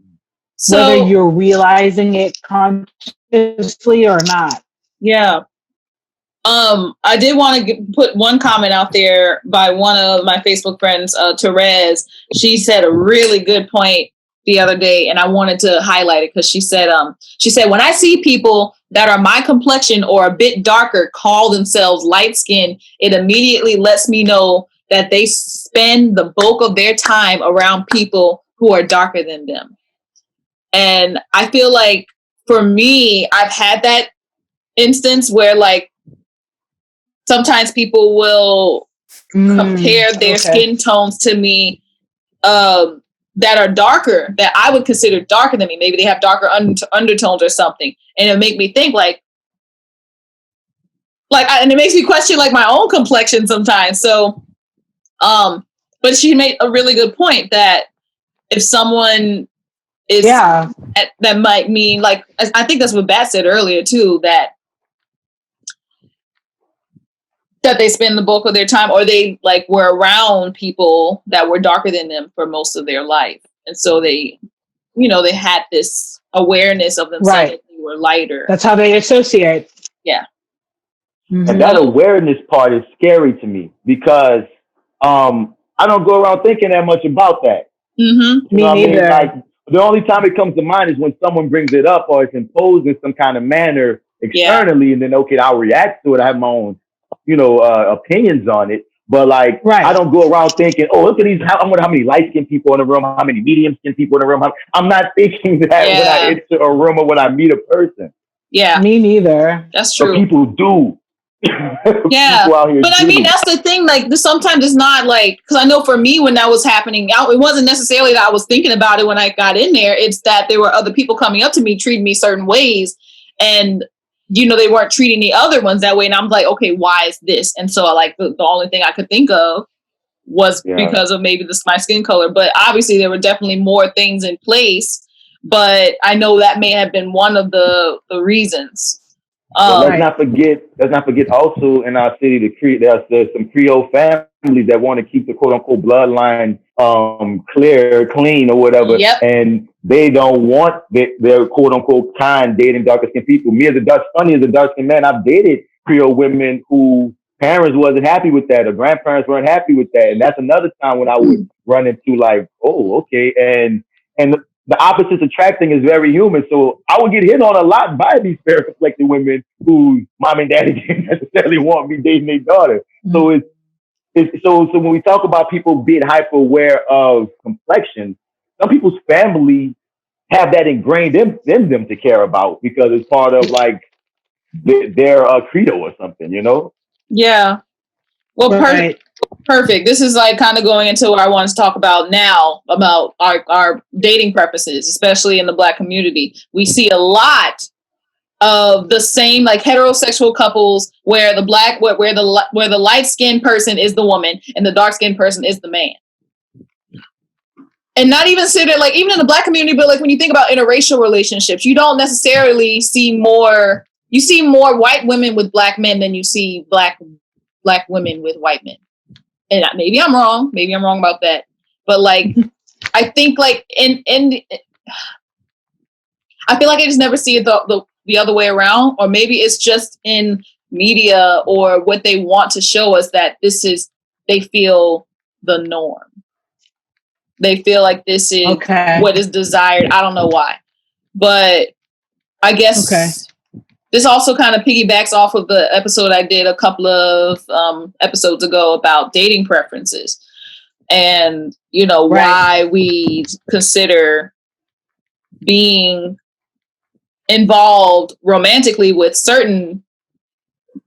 So, whether you're realizing it consciously or not. Yeah. I did want to put one comment out there by one of my Facebook friends, Therese. She said a really good point the other day, and I wanted to highlight it because she said, when I see people that are my complexion or a bit darker call themselves light skinned, it immediately lets me know that they spend the bulk of their time around people who are darker than them. And I feel like for me, I've had that instance where like sometimes people will compare their skin tones to me that are darker, that I would consider darker than me. Maybe they have darker undertones or something. And it make me think and it makes me question like my own complexion sometimes. So, but she made a really good point that if someone is, that might mean like, I think that's what Bat said earlier too, that they spend the bulk of their time, or they like were around people that were darker than them for most of their life. And so they, they had this awareness of themselves that they were lighter. That's how they associate. Yeah. Mm-hmm. And that awareness part is scary to me because I don't go around thinking that much about that. Mm-hmm. Me neither. Like the only time it comes to mind is when someone brings it up or it's imposed in some kind of manner externally, and then okay, I'll react to it. I have my own, opinions on it. But like, I don't go around thinking, oh, look at these. I wonder how many light-skinned people in the room, how many medium-skinned people in the room. I'm not thinking that when I enter a room or when I meet a person. Yeah, me neither. That's true. But people do. Yeah, but I mean, that's the thing. Like, sometimes it's not like, because I know for me when that was happening, it wasn't necessarily that I was thinking about it when I got in there. It's that there were other people coming up to me, treating me certain ways, and they weren't treating the other ones that way. And I'm like, okay, why is this? And so like the only thing I could think of was because of maybe my skin color. But obviously there were definitely more things in place. But I know that may have been one of the reasons. Let's not forget also in our city, there's some Creole families that want to keep the quote unquote bloodline clean or whatever. Yep. And they don't want their quote unquote kind dating darker skinned people. Me as a dark skinned man, I've dated Creole women who parents wasn't happy with that or grandparents weren't happy with that. And that's another time when I would run into like, oh, okay. And the opposites attracting is very human. So I would get hit on a lot by these fair complected women who mom and daddy didn't necessarily want me dating their daughter. Mm-hmm. So when we talk about people being hyper aware of complexion, some people's family have that ingrained in them to care about because it's part of like their credo or something, Yeah. Well, perfect. This is like kind of going into what I want to talk about now about our dating preferences, especially in the Black community. We see a lot of the same like heterosexual couples where the light-skinned person is the woman and the dark-skinned person is the man. And not even consider like even in the Black community, but like when you think about interracial relationships, you don't necessarily see more. You see more white women with Black men than you see Black women with white men. And maybe I'm wrong. Maybe I'm wrong about that. But like, I think like I feel like I just never see it the other way around. Or maybe it's just in media or what they want to show us that they feel the norm. They feel like this is what is desired. I don't know why. But I guess this also kind of piggybacks off of the episode I did a couple of episodes ago about dating preferences and, why we consider being involved romantically with certain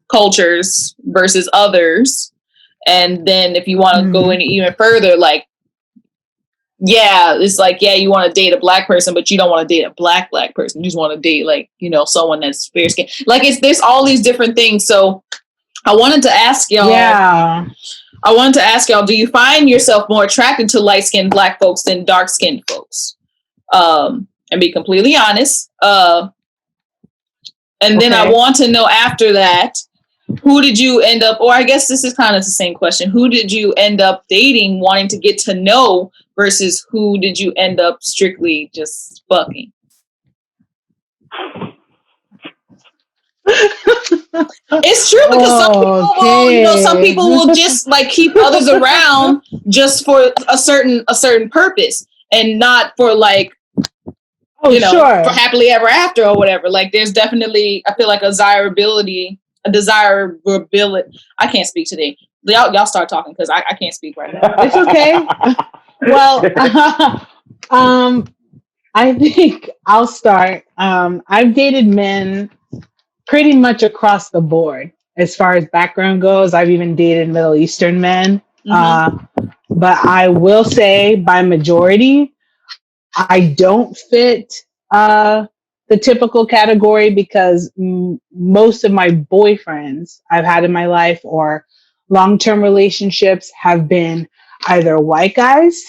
cultures versus others. And then if you want to go in even further, like yeah, it's like, yeah, you want to date a black person, but you don't want to date a black person. You just want to date, like, you know, someone that's fair skinned. Like, there's all these different things. So I wanted to ask y'all. Yeah. Do you find yourself more attracted to light skinned black folks than dark skinned folks? And be completely honest. And then I want to know after that, who did you end up, or I guess this is kind of the same question. Who did you end up dating, wanting to get to know, versus who did you end up strictly just fucking? It's true, because some people will just like keep others around just for a certain purpose, and not for like, you know, for happily ever after or whatever. Like, there's definitely, I feel like, a desirability. I can't speak today. Y'all start talking, because I can't speak right now. It's okay. Well, I think I'll start. I've dated men pretty much across the board as far as background goes. I've even dated Middle Eastern men. But I will say, by majority, I don't fit the typical category, because most of my boyfriends I've had in my life, or long-term relationships, have been either white guys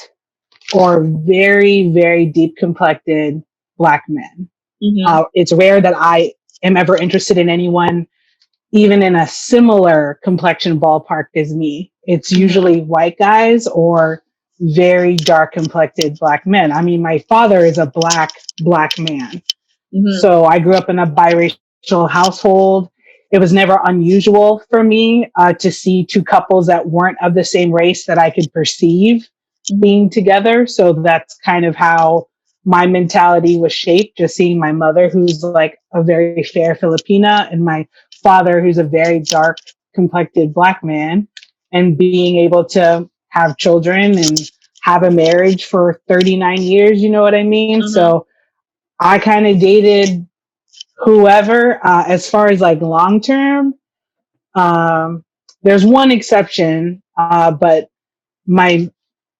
or very, very deep complected black men. It's rare that I am ever interested in anyone even in a similar complexion ballpark as me. It's usually white guys or very dark complected black men. I mean, my father is a black man. So I grew up in a biracial household. It was never unusual for me to see two couples that weren't of the same race that I could perceive being together. So that's kind of how my mentality was shaped, just seeing my mother, who's like a very fair Filipina, and my father, who's a very dark complected black man, and being able to have children and have a marriage for 39 years. You know what I mean? So I kind of dated whoever. As far as like long term, there's one exception, but my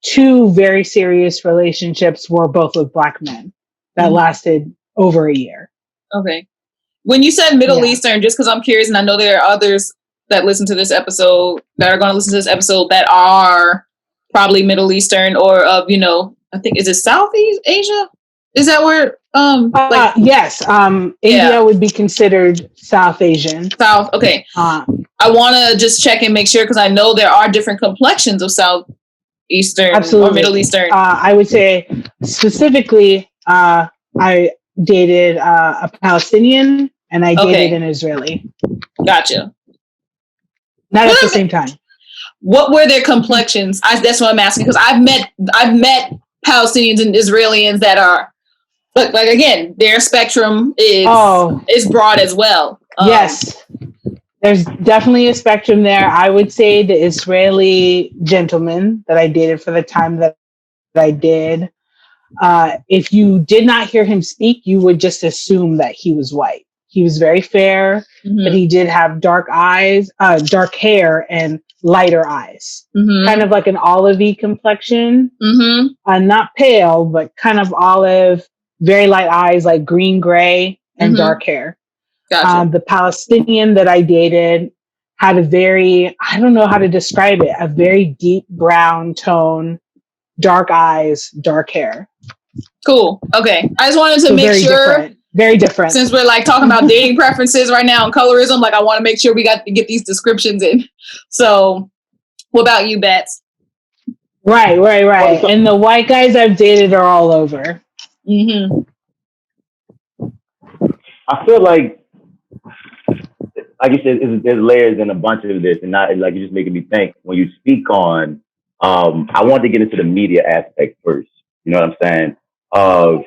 two very serious relationships were both with black men that lasted over a year. Okay. When you said Middle Eastern, just because I'm curious, and I know there are others that listen to this episode, that are going to listen to this episode, that are probably Middle Eastern, or of, you know, I think, is it Southeast Asia? Is that where, yes. India would be considered South Asian. South, okay. I want to just check and make sure, because I know there are different complexions of Southeastern or Middle Eastern. I would say specifically, I dated a Palestinian, and I dated an Israeli. Gotcha. Not at the same time. What were their complexions? That's what I'm asking, because I've met Palestinians and Israelis that are, but like, again, their spectrum is broad as well. Yes, there's definitely a spectrum there. I would say the Israeli gentleman that I dated for the time that I did, if you did not hear him speak, you would just assume that he was white. He was very fair, but he did have dark eyes, dark hair, and lighter eyes. Kind of like an olivey complexion. Not pale, but kind of olive, very light eyes, like green, gray, and dark hair. Gotcha. The Palestinian that I dated had a very, I don't know how to describe it, a very deep brown tone, dark eyes, dark hair. Cool. Okay. I just wanted to make sure. Very different. Since we're like talking about dating preferences right now and colorism, like, I want to make sure we got to get these descriptions in. So what about you, Bats? Right. And the white guys I've dated are all over. I feel like you said, there's layers and a bunch of this, and not like, you're just making me think when you speak on. I want to get into the media aspect first. You know what I'm saying? Of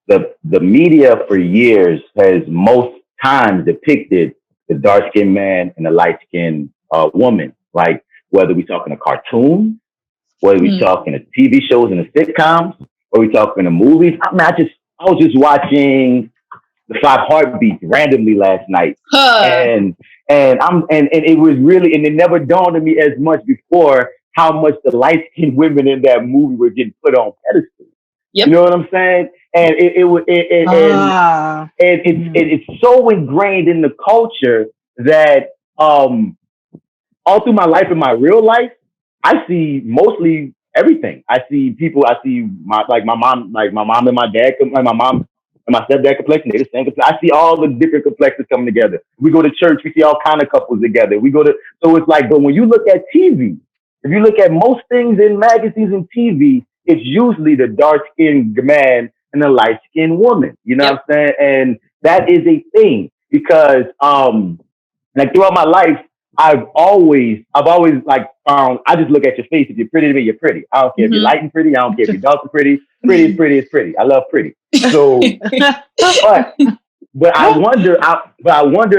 the media for years has most times depicted the dark skinned man and the light skinned woman. Like, whether we talking a cartoon, whether we talking a TV shows and the sitcoms, or we talking a movies. I mean, I was just watching The Five Heartbeats randomly last night, and it was really, and it never dawned on me as much before how much the light-skinned women in that movie were getting put on pedestals. Yep. You know what I'm saying? And it's so ingrained in the culture that all through my life, in my real life, I see mostly everything. I see people. I see my mom, and my dad, like my mom and my stepdad complexion. They're the same. I see all the different complexions coming together. We go to church, we see all kind of couples together. So it's like, but when you look at TV, if you look at most things in magazines and TV, it's usually the dark-skinned man and the light-skinned woman. You know what I'm saying? And that is a thing because, like throughout my life, I've always like found, I just look at your face. If you're pretty to me, you're pretty. I don't care if you're light and pretty. I don't care if you're dark and pretty. Pretty is pretty is pretty. I love pretty. So, but I wonder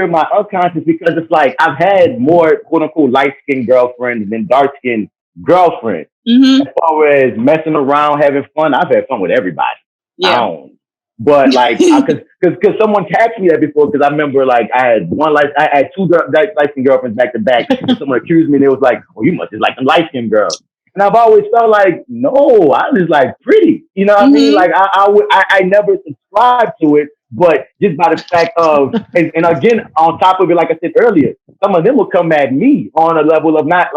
in my unconscious, because it's like I've had more quote unquote light skinned girlfriends than dark skinned girlfriends. As far as messing around, having fun, I've had fun with everybody. Yeah. But like, because someone taxed me that before, because I remember like I had two light-skinned girlfriends back to back, and someone accused me, and it was like, "Oh, you must just like them light-skinned girls." And I've always felt like, no, I was like pretty, you know what I mean? Like I never subscribed to it, but just by the fact of, and again on top of it, like I said earlier, some of them will come at me on a level of I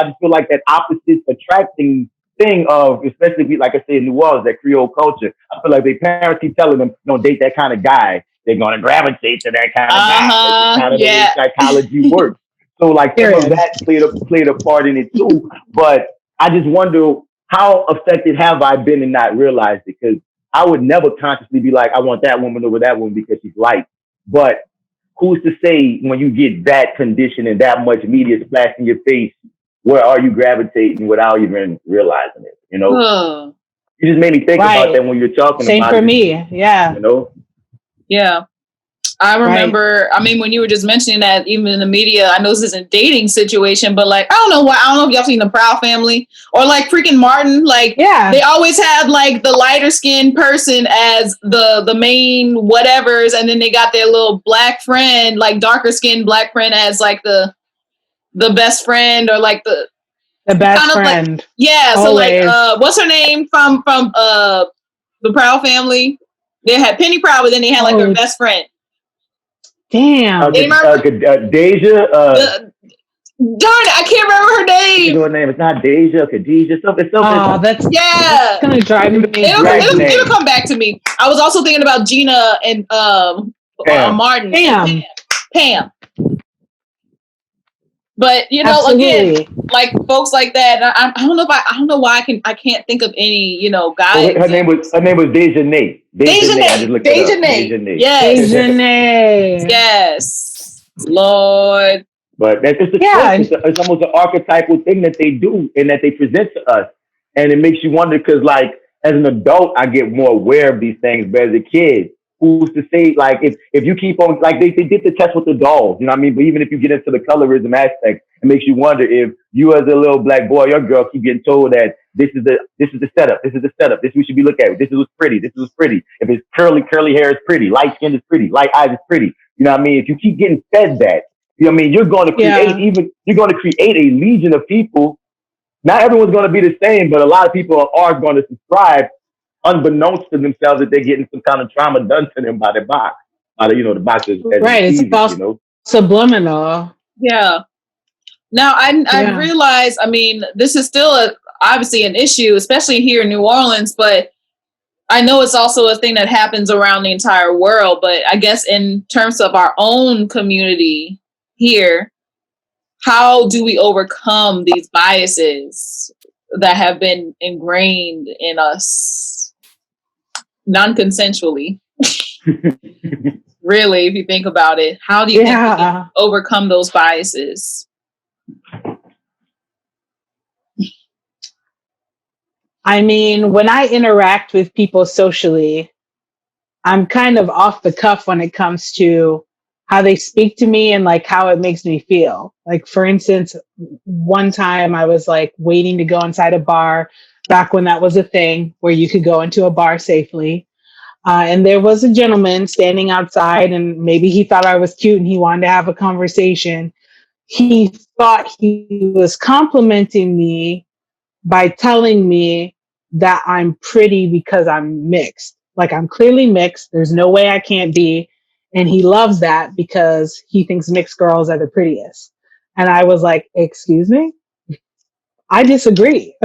just feel like that opposite attracting thing of, especially like I said in New Orleans, that Creole culture. I feel like their parents keep telling them, don't date that kind of guy. They're gonna gravitate to that kind of guy. That's kind of the way psychology works. So like some of that played a part in it too. But I just wonder how affected have I been and not realized it, because I would never consciously be like, I want that woman over that woman because she's light. But who's to say when you get that condition and that much media splashed in your face, where are you gravitating without even realizing it? You know, you just made me think about that when you're talking Same about for it. me. Yeah. You know? Yeah. I remember, I mean, when you were just mentioning that, even in the media, I know this isn't a dating situation, but like, I don't know if y'all seen the Proud Family or like freaking Martin, like, they always have like the lighter skinned person as the main whatevers. And then they got their little black friend, like darker skinned black friend as like the best friend, or like the best friend. Like, yeah. Always. So like, what's her name from the Proud Family? They had Penny Proud, but then they had like her best friend. Damn. Deja. Darn it, I can't remember her name. Her name. It's not Deja. Khadijah. Something. Oh, that's gonna drive me. It'll come back to me. I was also thinking about Gina and Martin. Pam. But you know, again, like folks like that. I don't know why I can't think of any, you know, guys. Her name was Deja Nate. Deja Nate. Deja Nate. Yes. Lord. But that's just it's almost an archetypal thing that they do and that they present to us. And it makes you wonder, because like as an adult, I get more aware of these things, but as a kid, who's to say, like, if you keep on, like they did the test with the dolls, you know what I mean? But even if you get into the colorism aspect, it makes you wonder if you as a little black boy or girl keep getting told that this is the setup, this is we should be looking at, this is what's pretty, this is what's pretty. If it's curly hair is pretty, light skin is pretty, light eyes is pretty. You know what I mean? If you keep getting fed that, you know what I mean, you're going to create a legion of people. Not everyone's going to be the same, but a lot of people are going to subscribe unbeknownst to themselves that they're getting some kind of trauma done to them by the box. The box is right. It's about subliminal. Yeah. Now I realize, I mean, this is still obviously an issue, especially here in New Orleans, but I know it's also a thing that happens around the entire world. But I guess in terms of our own community here, how do we overcome these biases that have been ingrained in us non-consensually? Really, if you think about it, how do you think we can overcome those biases? I mean, when I interact with people socially, I'm kind of off the cuff when it comes to how they speak to me and like how it makes me feel. Like, for instance, one time I was like waiting to go inside a bar back when that was a thing where you could go into a bar safely. And there was a gentleman standing outside, and maybe he thought I was cute and he wanted to have a conversation. he thought he was complimenting me by telling me that I'm pretty because I'm mixed. Like, I'm clearly mixed. There's no way I can't be. And he loves that because he thinks mixed girls are the prettiest. And I was like, excuse me? I disagree.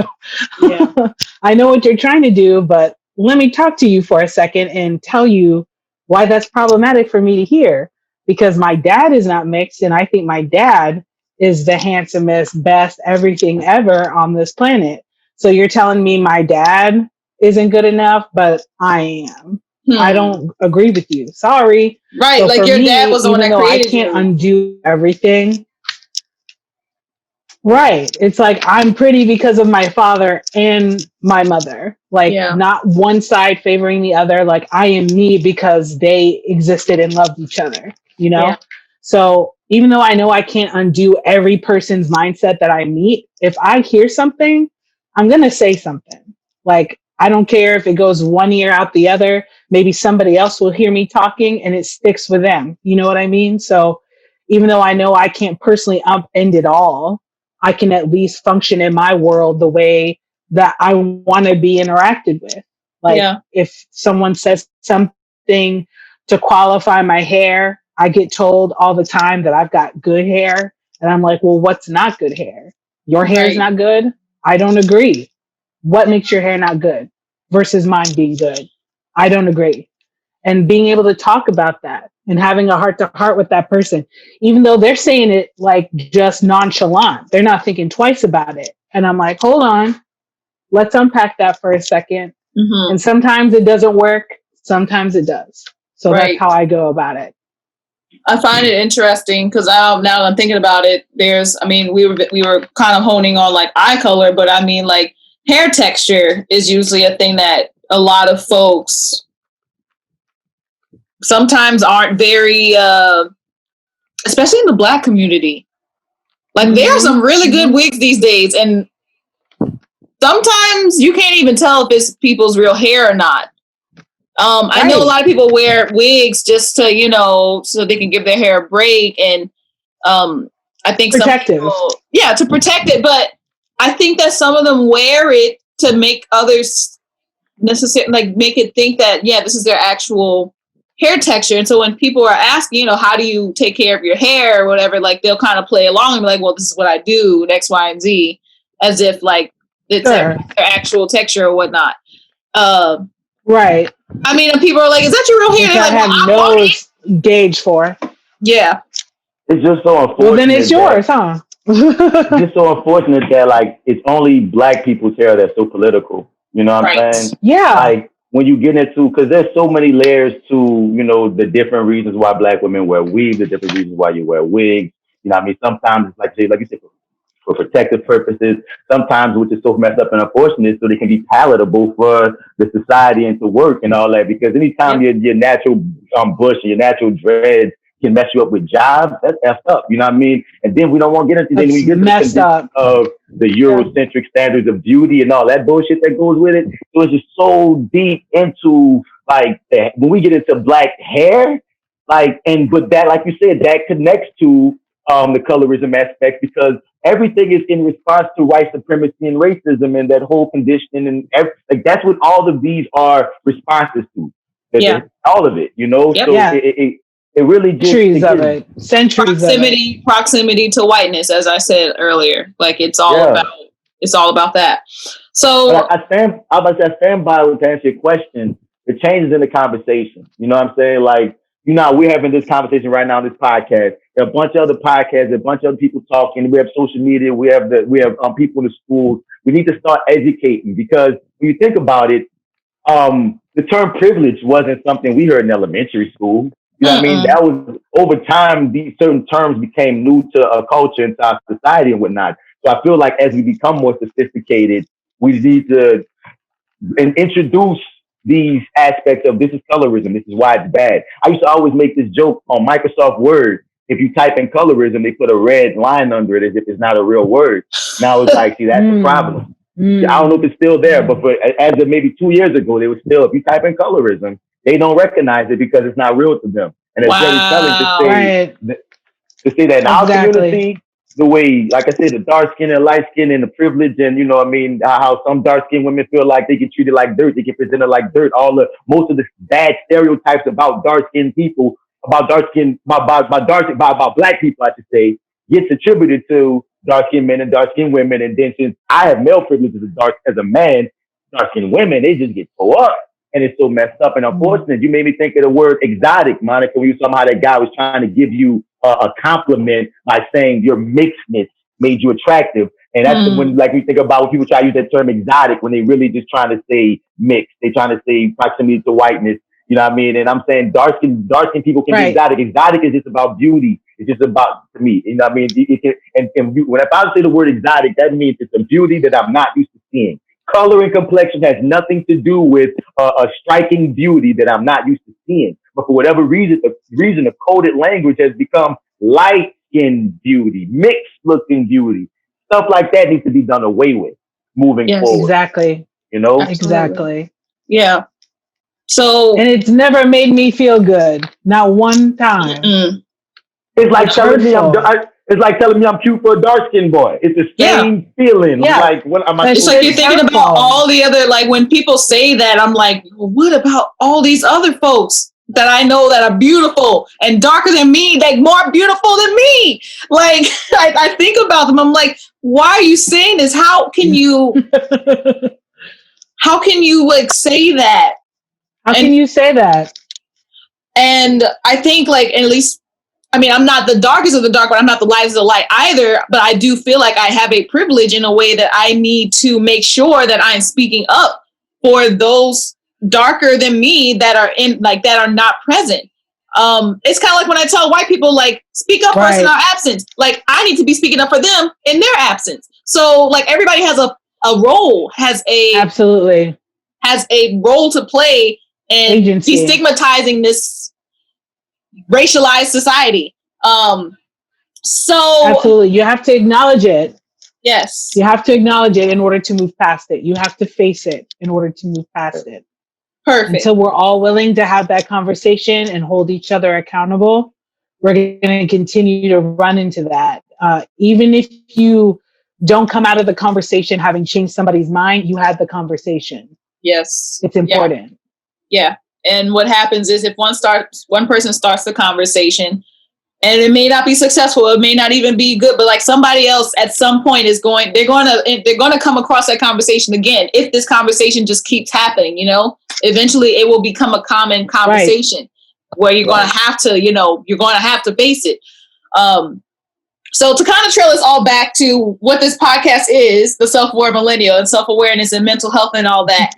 Yeah. I know what you're trying to do, but let me talk to you for a second and tell you why that's problematic for me to hear. Because my dad is not mixed, and I think my dad is the handsomest, best, everything ever on this planet. So you're telling me my dad isn't good enough, but I am. I don't agree with you. Sorry. Right. So Like for your me, dad was the one even that though I created can't you. undo everything, right. It's like I'm pretty because of my father and my mother. Like, Yeah. not one side favoring the other. Like, I am me because they existed and loved each other, you know? Yeah. So even though I know I can't undo every person's mindset that I meet, if I hear something, I'm going to say something. Like, I don't care if it goes one ear out the other. Maybe somebody else will hear me talking and it sticks with them. You know what I mean? So even though I know I can't personally upend it all, I can at least function in my world the way that I want to be interacted with. Like, Yeah. if someone says something to qualify my hair, I get told all the time that I've got good hair. And I'm like, well, what's not good hair? Your hair's Right. not good? I don't agree. What makes your hair not good versus mine being good? I don't agree. And being able to talk about that and having a heart to heart with that person, even though they're saying it like just nonchalant, they're not thinking twice about it. And I'm like, hold on, let's unpack that for a second. Mm-hmm. And sometimes it doesn't work, sometimes it does. So that's Right. how I go about it. I find it interesting because now that I'm thinking about it, we were kind of honing on like eye color, but I mean, like, hair texture is usually a thing that a lot of folks sometimes aren't very, especially in the Black community. Like, there are some really good wigs these days, and sometimes you can't even tell if it's people's real hair or not. I know a lot of people wear wigs just to, so they can give their hair a break, and I think Protective. some people, to protect it. But I think that some of them wear it to make others make it think that, this is their actual hair texture. And so when people are asking, how do you take care of your hair or whatever, like, they'll kind of play along and be like, well, this is what I do, X, Y, and Z, as if like it's their actual texture or whatnot. Right. I mean, and people are like, is that your real hair? Which They're I like, well, have I want no it. gauge for. Yeah. It's just so unfortunate. Well, then it's yours, huh? It's just so unfortunate that, like, it's only Black people's hair that's so political. You know what I'm saying? Yeah. Like, when you get into, because there's so many layers to, the different reasons why Black women wear weaves, the different reasons why you wear wigs. You know what I mean? Sometimes it's like you said, for protective purposes. Sometimes, which is so messed up and unfortunate, so they can be palatable for the society and to work and all that. Because anytime your natural bush and your natural dreads can mess you up with jobs, that's effed up. You know what I mean? And then we don't want to get into then we get to the condition of the Eurocentric standards of beauty and all that bullshit that goes with it. So it's just so deep into like when we get into Black hair, but that, like you said, that connects to the colorism aspect because everything is in response to white supremacy and racism and that whole condition and that's what all of these are responses to. All of it, So it really just centuries proximity to whiteness, as I said earlier. Like, it's all about that. So I stand by to answer your question. The changes in the conversation. You know what I'm saying? Like, we're having this conversation right now on this podcast. There are a bunch of other podcasts, a bunch of other people talking. We have social media. We have people in the schools. We need to start educating because when you think about it, the term privilege wasn't something we heard in elementary school. You know what I mean? That was over time, these certain terms became new to a culture and to our society and whatnot. So I feel like as we become more sophisticated, we need to introduce these aspects of this is colorism. This is why it's bad. I used to always make this joke on Microsoft Word. If you type in colorism, they put a red line under it as if it's not a real word. Now it's like, see, that's the problem. I don't know if it's still there, but as of maybe 2 years ago, they were still, if you type in colorism, they don't recognize it because it's not real to them. And it's very telling to say that in our community, the way, like I said, the dark skin and light skin and the privilege, and you know what I mean, how some dark skinned women feel like they get treated like dirt, they get presented like dirt. Most of the bad stereotypes about dark skinned people, about dark skin, about black people, I should say, gets attributed to dark skinned men and dark skinned women. And then since I have male privilege as a man, dark skinned women, they just get tore up. And it's so messed up and unfortunate. You made me think of the word exotic, Monica, when you somehow that guy was trying to give you a compliment by saying your mixedness made you attractive. And that's when, like, we think about when people try to use that term exotic, when they really just trying to say mixed. They trying to say proximity to whiteness. You know what I mean? And I'm saying dark skin people can be exotic. Exotic is just about beauty. It's just about, to me, you know what I mean? If I say the word exotic, that means it's a beauty that I'm not used to seeing. Color and complexion has nothing to do with a striking beauty that I'm not used to seeing. But for whatever reason, the coded language has become light-skinned beauty, mixed-looking beauty. Stuff like that needs to be done away with moving forward. Exactly. You know? Exactly. Yeah. So, and it's never made me feel good. Not one time. It's like it's like telling me I'm cute for a dark skinned boy. It's the same feeling. Yeah. Like, what am I? It's like you're thinking about all the other, like when people say that, I'm like, well, what about all these other folks that I know that are beautiful and darker than me, like more beautiful than me? Like, I think about them. I'm like, why are you saying this? How can you like say that? How can you say that? And I think, like, at least, I mean, I'm not the darkest of the dark, but I'm not the lightest of the light either. But I do feel like I have a privilege in a way that I need to make sure that I'm speaking up for those darker than me that are that are not present. It's kind of like when I tell white people, like, speak up for us in our absence. Like, I need to be speaking up for them in their absence. So, like, everybody has a role, has a role to play in destigmatizing this racialized society. So absolutely, you have to acknowledge it. Yes, you have to acknowledge it in order to move past it. You have to face it in order to move past it. Perfect. Until we're all willing to have that conversation and hold each other accountable, we're going to continue to run into that. Even if you don't come out of the conversation having changed somebody's mind, you had the conversation. Yes, it's important. Yeah. And what happens is if one person starts the conversation, and it may not be successful, it may not even be good, but like somebody else at some point they're going to come across that conversation again. If this conversation just keeps happening, you know, eventually it will become a common conversation where you're going to have to, you're going to have to face it. So to kind of trail us all back to what this podcast is, the Self-Aware Millennial, and self-awareness and mental health and all that.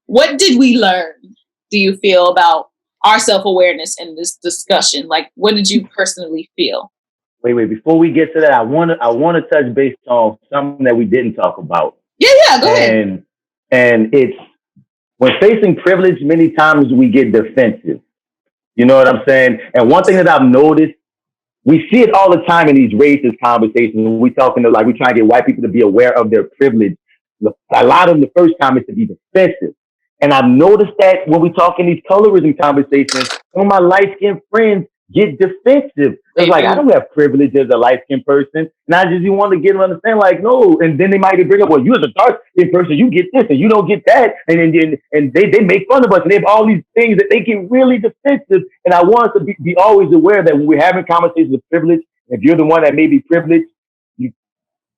What did we learn, do you feel, about our self-awareness in this discussion? Like, what did you personally feel? Wait, before we get to that, I want to touch base on something that we didn't talk about. Yeah, go ahead. And it's, when facing privilege, many times we get defensive. You know what I'm saying? And one thing that I've noticed, we see it all the time in these racist conversations. When we try to get white people to be aware of their privilege. A lot of them, the first time, is to be defensive. And I've noticed that when we talk in these colorism conversations, some of my light-skinned friends get defensive. It's like, I don't have privilege as a light-skinned person. And I just want to get them to understand, like, no. And then they might bring up, well, you as a dark-skinned person, you get this and you don't get that. And they make fun of us. And they have all these things that they get really defensive. And I want us to be always aware that when we're having conversations of privilege, if you're the one that may be privileged,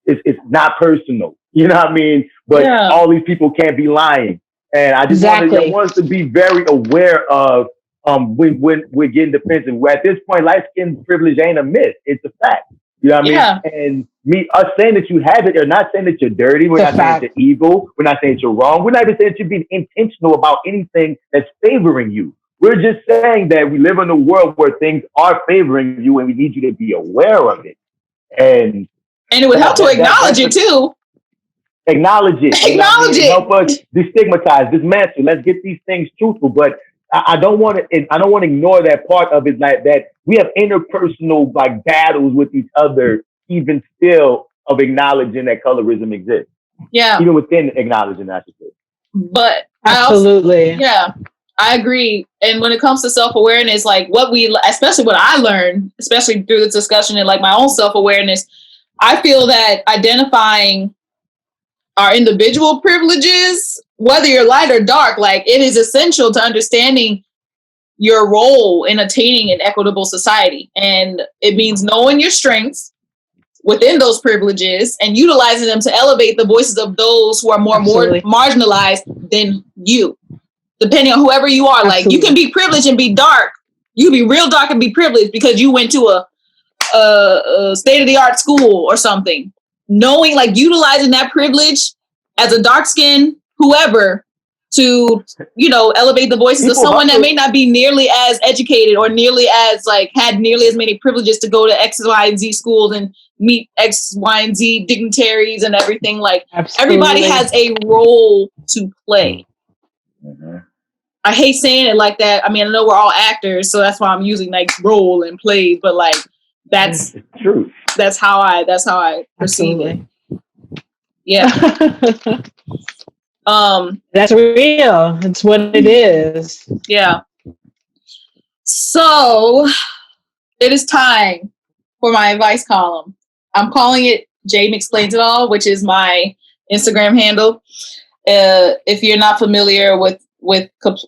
it's not personal. You know what I mean? But all these people can't be lying. And I just want us to be very aware of when we're getting defensive. At this point, light skin privilege ain't a myth; it's a fact. You know what I mean? And us saying that you have it, or not saying that you're dirty. We're not saying that you're evil. We're not saying that you're wrong. We're not even saying that you're being intentional about anything that's favoring you. We're just saying that we live in a world where things are favoring you, and we need you to be aware of it. And it would help to acknowledge it too. Acknowledge it. Acknowledge it. Help us destigmatize, dismantle. Let's get these things truthful. But I don't want to ignore that part of it, like that we have interpersonal like battles with each other, even still, of acknowledging that colorism exists. Yeah. Even within acknowledging that. But absolutely. I agree. And when it comes to self-awareness, like especially what I learned, especially through this discussion and like my own self-awareness, I feel that identifying our individual privileges, whether you're light or dark, like it is essential to understanding your role in attaining an equitable society. And it means knowing your strengths within those privileges and utilizing them to elevate the voices of those who are more marginalized than you, depending on whoever you are. Absolutely. Like you can be privileged and be dark. You can be real dark and be privileged because you went to a state-of-the-art school or something. Knowing, like, utilizing that privilege as a dark-skinned whoever to, you know, elevate the voices of someone that may not be nearly as educated or nearly as, like, had nearly as many privileges to go to X, Y, and Z schools and meet X, Y, and Z dignitaries and everything. Like, everybody has a role to play. Mm-hmm. I hate saying it like that. I mean, I know we're all actors, so that's why I'm using, like, role and play, but, like, that's true. That's how I perceive it. Yeah. That's real. It's what it is. Yeah. So it is time for my advice column. I'm calling it J.Mix Explains It All, which is my Instagram handle. If you're not familiar with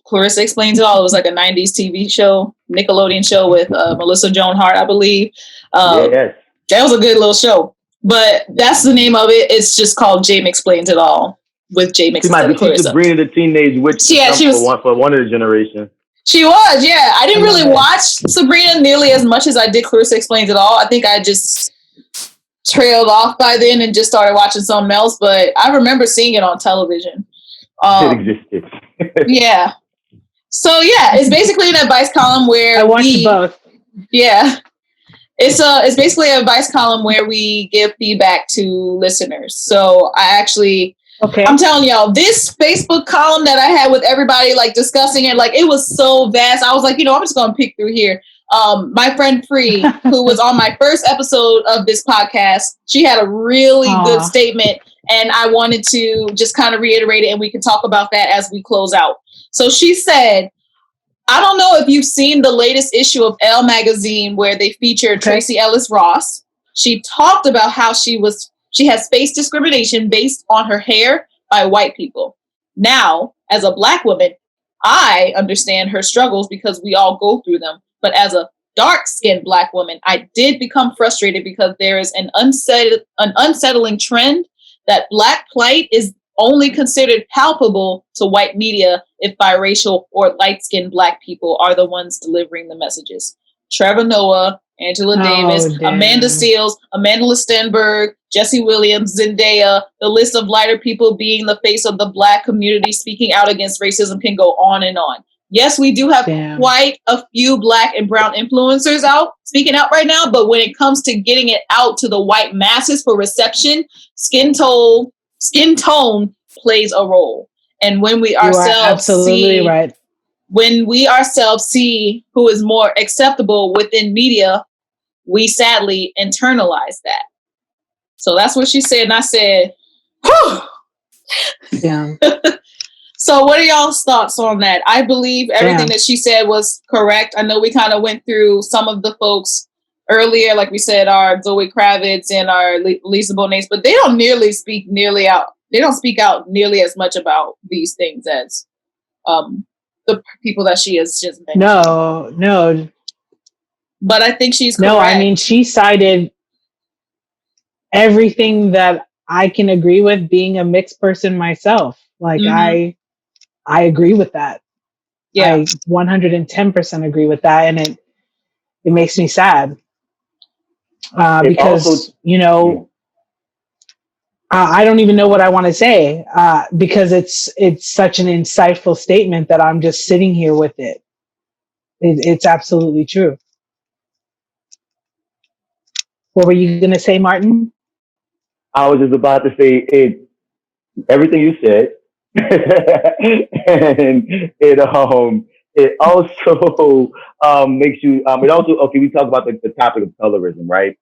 Clarissa Explains It All, it was like a 90s TV show, Nickelodeon show with Melissa Joan Hart, I believe. Yes. That was a good little show. But that's the name of it. It's just called J.Mix Explains It All with J.Mix. She might be Sabrina the Teenage Witch for one of the generation. She was, yeah. I didn't really watch Sabrina nearly as much as I did Clarissa Explains It All. I think I just trailed off by then and just started watching something else. But I remember seeing it on television. It existed. Yeah. So yeah, it's basically an advice column where I watched both. Yeah. It's basically an advice column where we give feedback to listeners. So I'm telling y'all, this Facebook column that I had with everybody like discussing it, like it was so vast. I was like, I'm just gonna pick through here. My friend Free, who was on my first episode of this podcast, she had a really good statement, and I wanted to just kind of reiterate it, and we can talk about that as we close out. So she said, I don't know if you've seen the latest issue of Elle magazine where they featured Tracy Ellis Ross. She talked about how she has faced discrimination based on her hair by white people. Now, as a Black woman, I understand her struggles because we all go through them. But as a dark-skinned Black woman, I did become frustrated because there is an unsettling trend that Black plight is only considered palpable to white media if biracial or light-skinned Black people are the ones delivering the messages. Trevor Noah, Angela Davis, Amanda Seales, Amanda Stenberg, Jesse Williams, Zendaya, the list of lighter people being the face of the Black community speaking out against racism can go on and on. Yes, we do have quite a few Black and brown influencers speaking out right now, but when it comes to getting it out to the white masses for reception, skin tone plays a role. And when we ourselves see who is more acceptable within media, we sadly internalize that. So that's what she said. And I said, whew. Yeah. So what are y'all's thoughts on that? I believe everything that she said was correct. I know we kind of went through some of the folks earlier, like we said, our Zoe Kravitz and our Lisa Bonet, but they don't speak out nearly as much about these things as the people that she has just mentioned. No. But I think she's correct. No, I mean, she cited everything that I can agree with being a mixed person myself. Like, I agree with that. Yeah. I 110% agree with that. And it makes me sad. Because, I don't even know what I want to say because it's such an insightful statement that I'm just sitting here with it. It's absolutely true. What were you going to say, Martin? I was just about to say everything you said. And it also makes you we talk about the topic of colorism, right?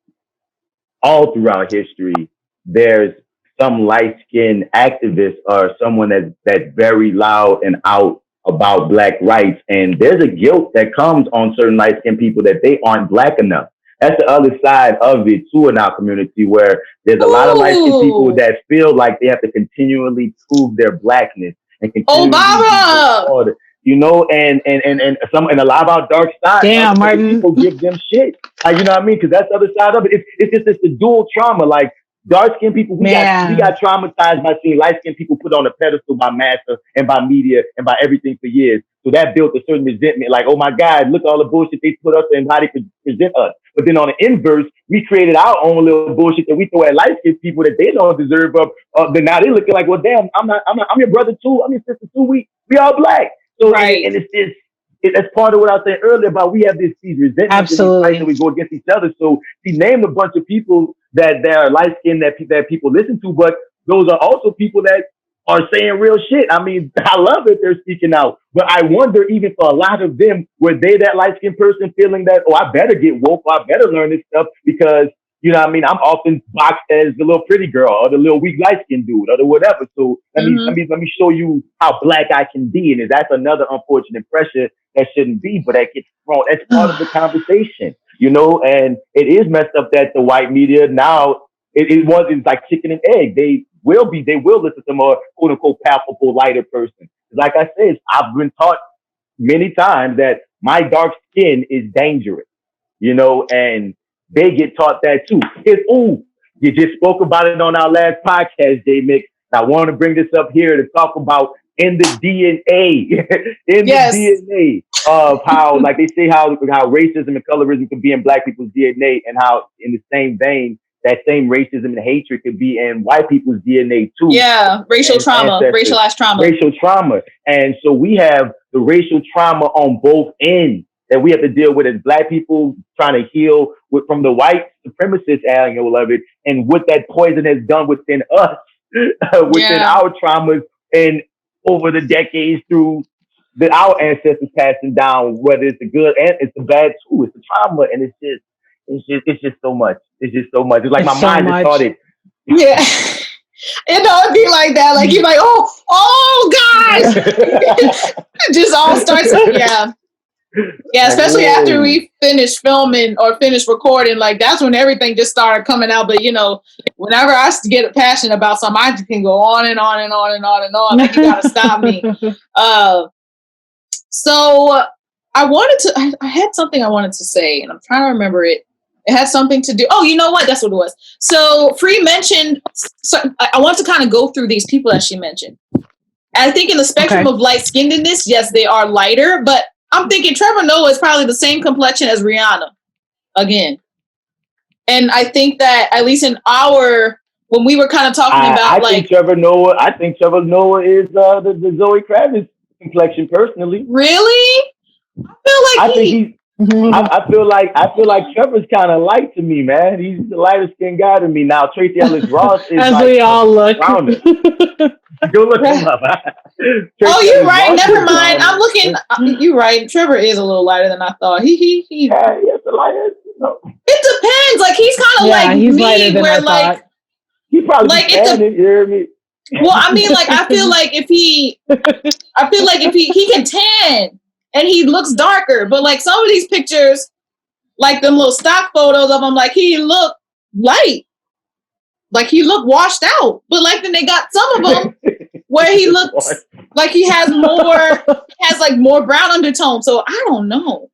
All throughout history, there's some light-skinned activist or someone that's very loud and out about Black rights, and there's a guilt that comes on certain light-skinned people that they aren't Black enough. that's the other side of it too in our community, where there's a lot of light-skinned people that feel like they have to continually prove their blackness and continually be order, you know, and a lot of our dark side, damn, Martin, people give them shit. Like, you know what I mean? Because that's the other side of it. It's the dual trauma. Like, dark-skinned people, we got traumatized by seeing light-skinned people put on a pedestal by massa and by media and by everything for years. So that built a certain resentment. Like, oh my God, look at all the bullshit they put us in, how they present us. But then on the inverse, we created our own little bullshit that we throw at light-skinned people that they don't deserve of. Then now they looking like, well, damn, I'm your brother too. I'm your sister too. We all black. So and it's this. That's part of what I was saying earlier about we have these resentments and these fights and we go against each other. So he named a bunch of people that are light skinned that people listen to, but those are also people that are saying real shit. I mean, I love that they're speaking out, but I wonder even for a lot of them, were they that light skinned person feeling that, oh, I better get woke, or I better learn this stuff because, you know what I mean, I'm often boxed as the little pretty girl or the little weak light skinned dude or the whatever. So let me show you how black I can be. And that's another unfortunate pressure that shouldn't be, but that gets thrown. That's part of the conversation, you know, and it is messed up that the white media now, it's like chicken and egg. They will listen to more quote unquote palpable lighter person. Like I said, I've been taught many times that my dark skin is dangerous, you know, and they get taught that too. You just spoke about it on our last podcast, J.Mix. I want to bring this up here to talk about in the DNA, the DNA of how, like they say, how racism and colorism can be in black people's DNA, and how in the same vein, that same racism and hatred could be in white people's DNA too. Yeah, racialized trauma. And so we have the racial trauma on both ends that we have to deal with as black people trying to heal from the white supremacist angle of it, and what that poison has done within us, within our traumas and over the decades through our ancestors passing down, whether it's the good and it's the bad too. It's the trauma, and it's just so much. It's just so much. It's like my mind just started. Yeah. It'd be like that. Like you're like, oh guys. It just all starts. Yeah, especially after we finish filming or finish recording, like that's when everything just started coming out. But you know, whenever I get passionate about something, I just can go on and on and on and on and on. Like you gotta stop me. So I had something I wanted to say, and I'm trying to remember it. It had something to do. Oh, you know what? That's what it was. So Free mentioned. So I want to kind of go through these people that she mentioned. I think in the spectrum of light-skinnedness, yes, they are lighter, but I'm thinking Trevor Noah is probably the same complexion as Rihanna again. And I think that at least in when we were kind of talking about I think Trevor Noah is the Zoe Kravitz complexion personally. Really? I feel like Trevor's kind of light to me, man. He's the lightest skinned guy to me. Now Tracy Ellis Ross is as like we all look. Go look him up. Oh, you're right. Never mind. I'm looking. You're right. Trevor is a little lighter than I thought. He. Yeah, he's the lightest. No. It depends. Like he's kind of like me, where like he probably like it's you hear me. Well, I mean, like I feel like if he can tan and he looks darker, but like some of these pictures, like them little stock photos of him, like he look light. Like he looked washed out, but like then they got some of them where he looks like he has more brown undertone. So I don't know.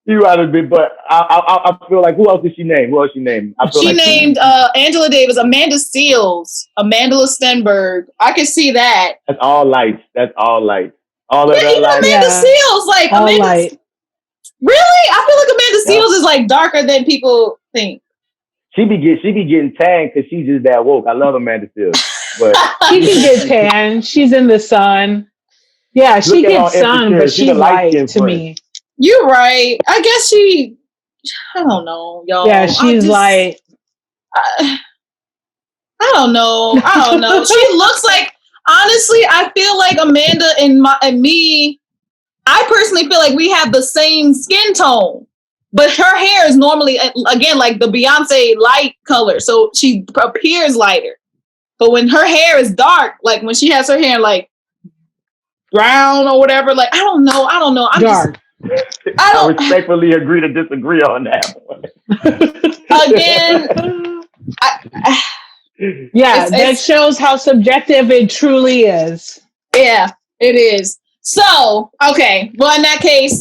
You're right a bit, but I feel like who else did she name? She named Angela Davis, Amanda Seales, Amanda Stenberg. I can see that. That's all lights. All of that light. Amanda Seales, like all Amanda. Light. Really? I feel like Amanda Seales is like darker than people think. She be getting tan because she's just that woke. I love Amanda Seales, but she can get tan. She's in the sun. Yeah, she gets sun, but she's light to me. You're right. I guess I don't know, y'all. Yeah, she's light. I don't know. She looks like, honestly, I feel like Amanda and me, I personally feel like we have the same skin tone. But her hair is normally, again, like the Beyonce light color. So she appears lighter. But when her hair is dark, like when she has her hair like brown or whatever, like, I don't know. I'm dark. I respectfully agree to disagree on that one. Again, that shows how subjective it truly is. Yeah, it is. So, okay. Well, in that case,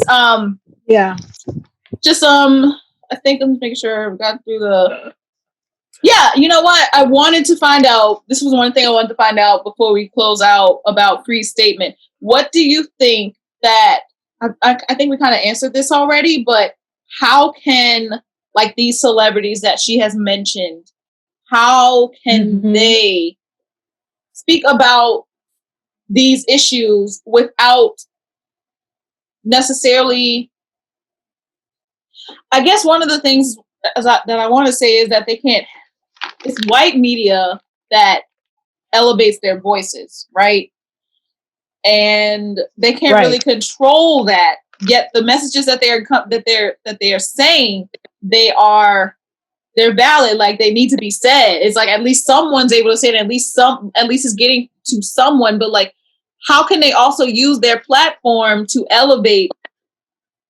just I think I'm making sure we got through the. Yeah, you know what? I wanted to find out. This was one thing I wanted to find out before we close out about Free's statement. What do you think that? I think we kind of answered this already, but how can like these celebrities that she has mentioned? How can they speak about these issues without necessarily? I guess one of the things that I want to say is that they can't. It's white media that elevates their voices, right? And they can't really control that. Yet the messages that they are saying, they're valid. Like they need to be said. It's like at least someone's able to say it. At least it's getting to someone. But like, how can they also use their platform to elevate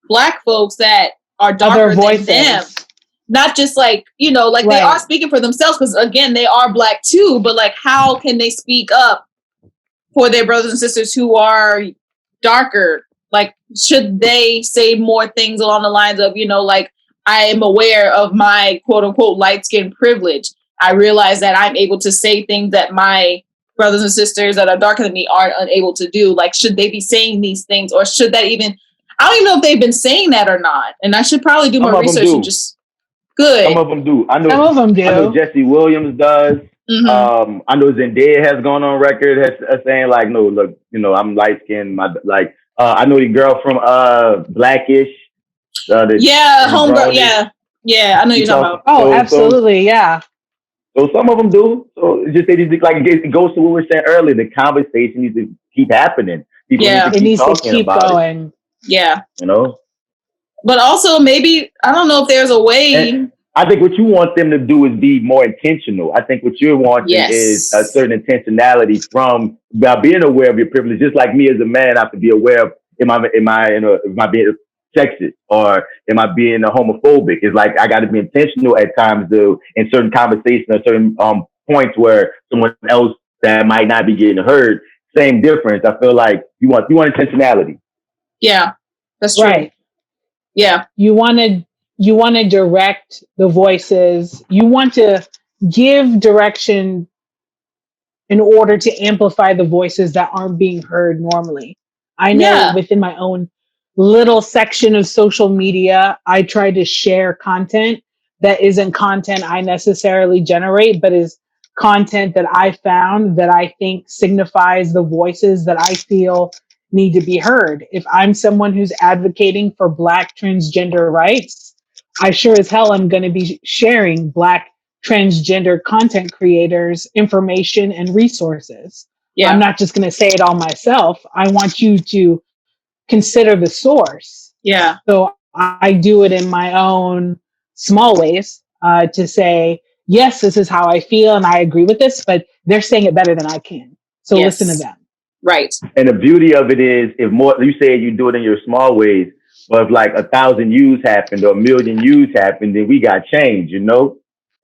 Black folks that are darker than them? Not just like, you know, like they are speaking for themselves because again, they are Black too, but like how can they speak up for their brothers and sisters who are darker? Like, should they say more things along the lines of, you know, like, I am aware of my quote unquote light skin privilege. I realize that I'm able to say things that my brothers and sisters that are darker than me aren't unable to do. Like, should they be saying these things, or should that even, I don't even know if they've been saying that or not. And I should probably do more research and just good. Some of them do. I know Jesse Williams does. Mm-hmm. I know Zendaya has gone on record as saying like, no, look, you know, I'm light skinned. I know the girl from Blackish. Homegirl. Yeah. I know you're talking about. Oh, absolutely, yeah. So some of them do. So it goes to what we were saying earlier. The conversation needs to keep happening. People need to keep going. Yeah. You know. But also maybe I don't know if there's a way. And I think what you want them to do is be more intentional. I think what you're wanting is a certain intentionality from being aware of your privilege. Just like me as a man, I have to be aware of am I being sexist or am I being homophobic? It's like I got to be intentional at times in certain conversations or certain points where someone else that might not be getting heard. Same difference. I feel like you want intentionality. Yeah, that's true. Right. Yeah, you want to direct the voices. You want to give direction in order to amplify the voices that aren't being heard normally. I know within my own little section of social media, I try to share content that isn't content I necessarily generate, but is content that I found that I think signifies the voices that I feel need to be heard. If I'm someone who's advocating for Black transgender rights, I sure as hell am going to be sharing Black transgender content creators information and resources. Yeah. I'm not just going to say it all myself. I want you to consider the source. Yeah. So I do it in my own small ways to say, yes, this is how I feel and I agree with this, but they're saying it better than I can. So listen to them. Right. And the beauty of it is, if more, you say you do it in your small ways, but if like 1,000 views happened or 1,000,000 views happened, then we got change, you know?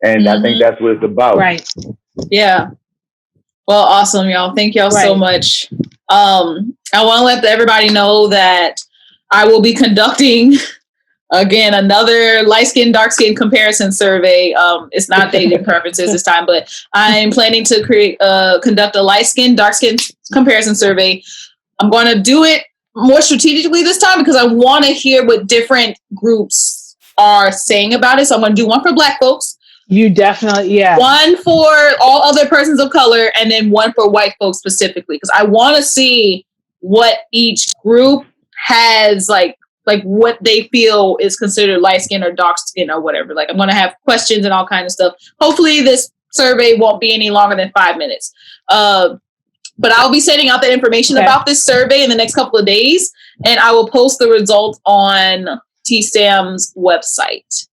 And I think that's what it's about. Right. Yeah. Well, awesome, y'all. Thank y'all so much. I want to let everybody know that I will be conducting, again, another light skin, dark skin comparison survey. It's not dating preferences this time, but I'm planning to conduct a light skin, dark skin comparison survey. I'm going to do it more strategically this time because I want to hear what different groups are saying about it. So I'm going to do one for Black folks. You definitely, yeah. One for all other persons of color, and then one for white folks specifically, because I want to see what each group has, like what they feel is considered light skin or dark skin or whatever. Like I'm going to have questions and all kinds of stuff. Hopefully this survey won't be any longer than 5 minutes. But I'll be sending out the information about this survey in the next couple of days, and I will post the results on TSAM's website.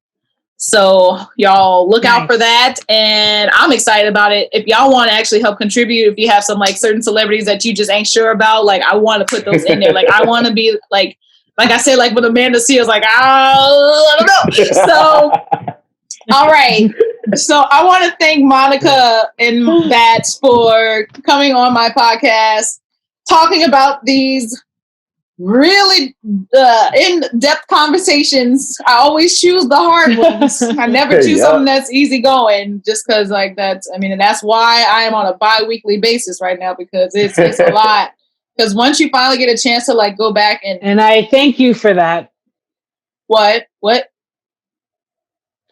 So y'all look out for that, and I'm excited about it. If y'all want to actually help contribute, if you have some like certain celebrities that you just ain't sure about, like I want to put those in there. Like I want to be like, like I said, like with Amanda C, I was like, I don't know. So, all right. So I want to thank Monica and Bats for coming on my podcast, talking about these really in-depth conversations. I always choose the hard ones. I never choose something that's easy going, just because like that's, I mean, and that's why I am on a bi-weekly basis right now, because it's a lot. Because once you finally get a chance to like go back and I thank you for that. What?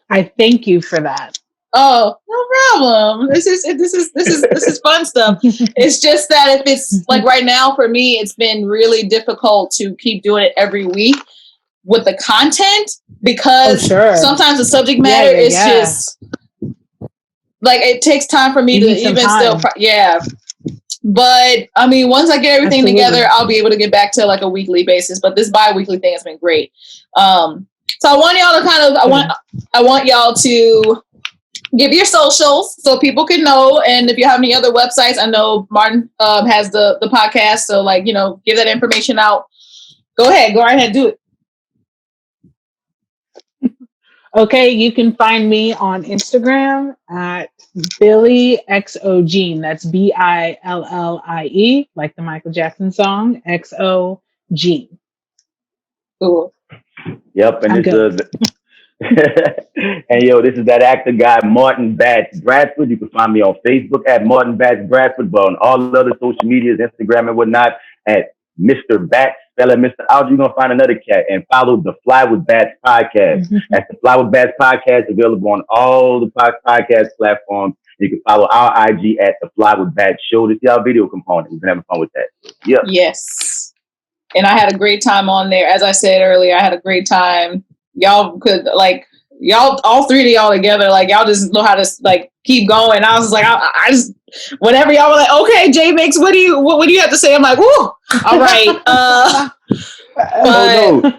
I thank you for that. Oh, no problem. This is fun stuff. It's just that if it's like right now for me, it's been really difficult to keep doing it every week with the content, because sometimes the subject matter is just like, it takes time for me to even still. But I mean, once I get everything together, I'll be able to get back to like a weekly basis. But this bi-weekly thing has been great. So I want y'all to kind of, I want y'all to give your socials so people can know. And if you have any other websites, I know Martin has the podcast. So like, you know, give that information out. Go right ahead, do it. Okay, you can find me on Instagram at Billie XOGene. That's BILLIE, like the Michael Jackson song, XOG. Cool. Yep, and this is and this is that actor guy, Martin Bats Bradford. You can find me on Facebook at Martin Bats Bradford, but on all the other social medias, Instagram and whatnot, at Mr. Bats, spell it Mr. Out. You're gonna find another cat, and follow the Fly with Bats podcast. That's the Fly with Bats podcast, available on all the podcast platforms. You can follow our IG at the Fly with Bats show to see our video component. We've been having fun with that. Yeah. Yes. And I had a great time on there. As I said earlier, I had a great time. Y'all could like, y'all, all three of y'all together, like y'all just know how to like keep going. I was just like, I just, whenever y'all were like, okay, J.Mix, what do you have to say? I'm like, woo, all right. No.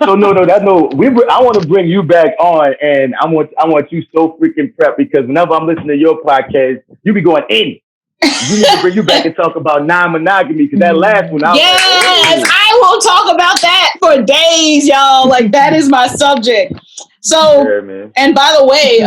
I want to bring you back on, and I want you so freaking prepped, because whenever I'm listening to your podcast, you be going in. You need to bring you back and talk about non-monogamy, because that last one, I will talk about that for days, y'all. Like, that is my subject. So, and by the way,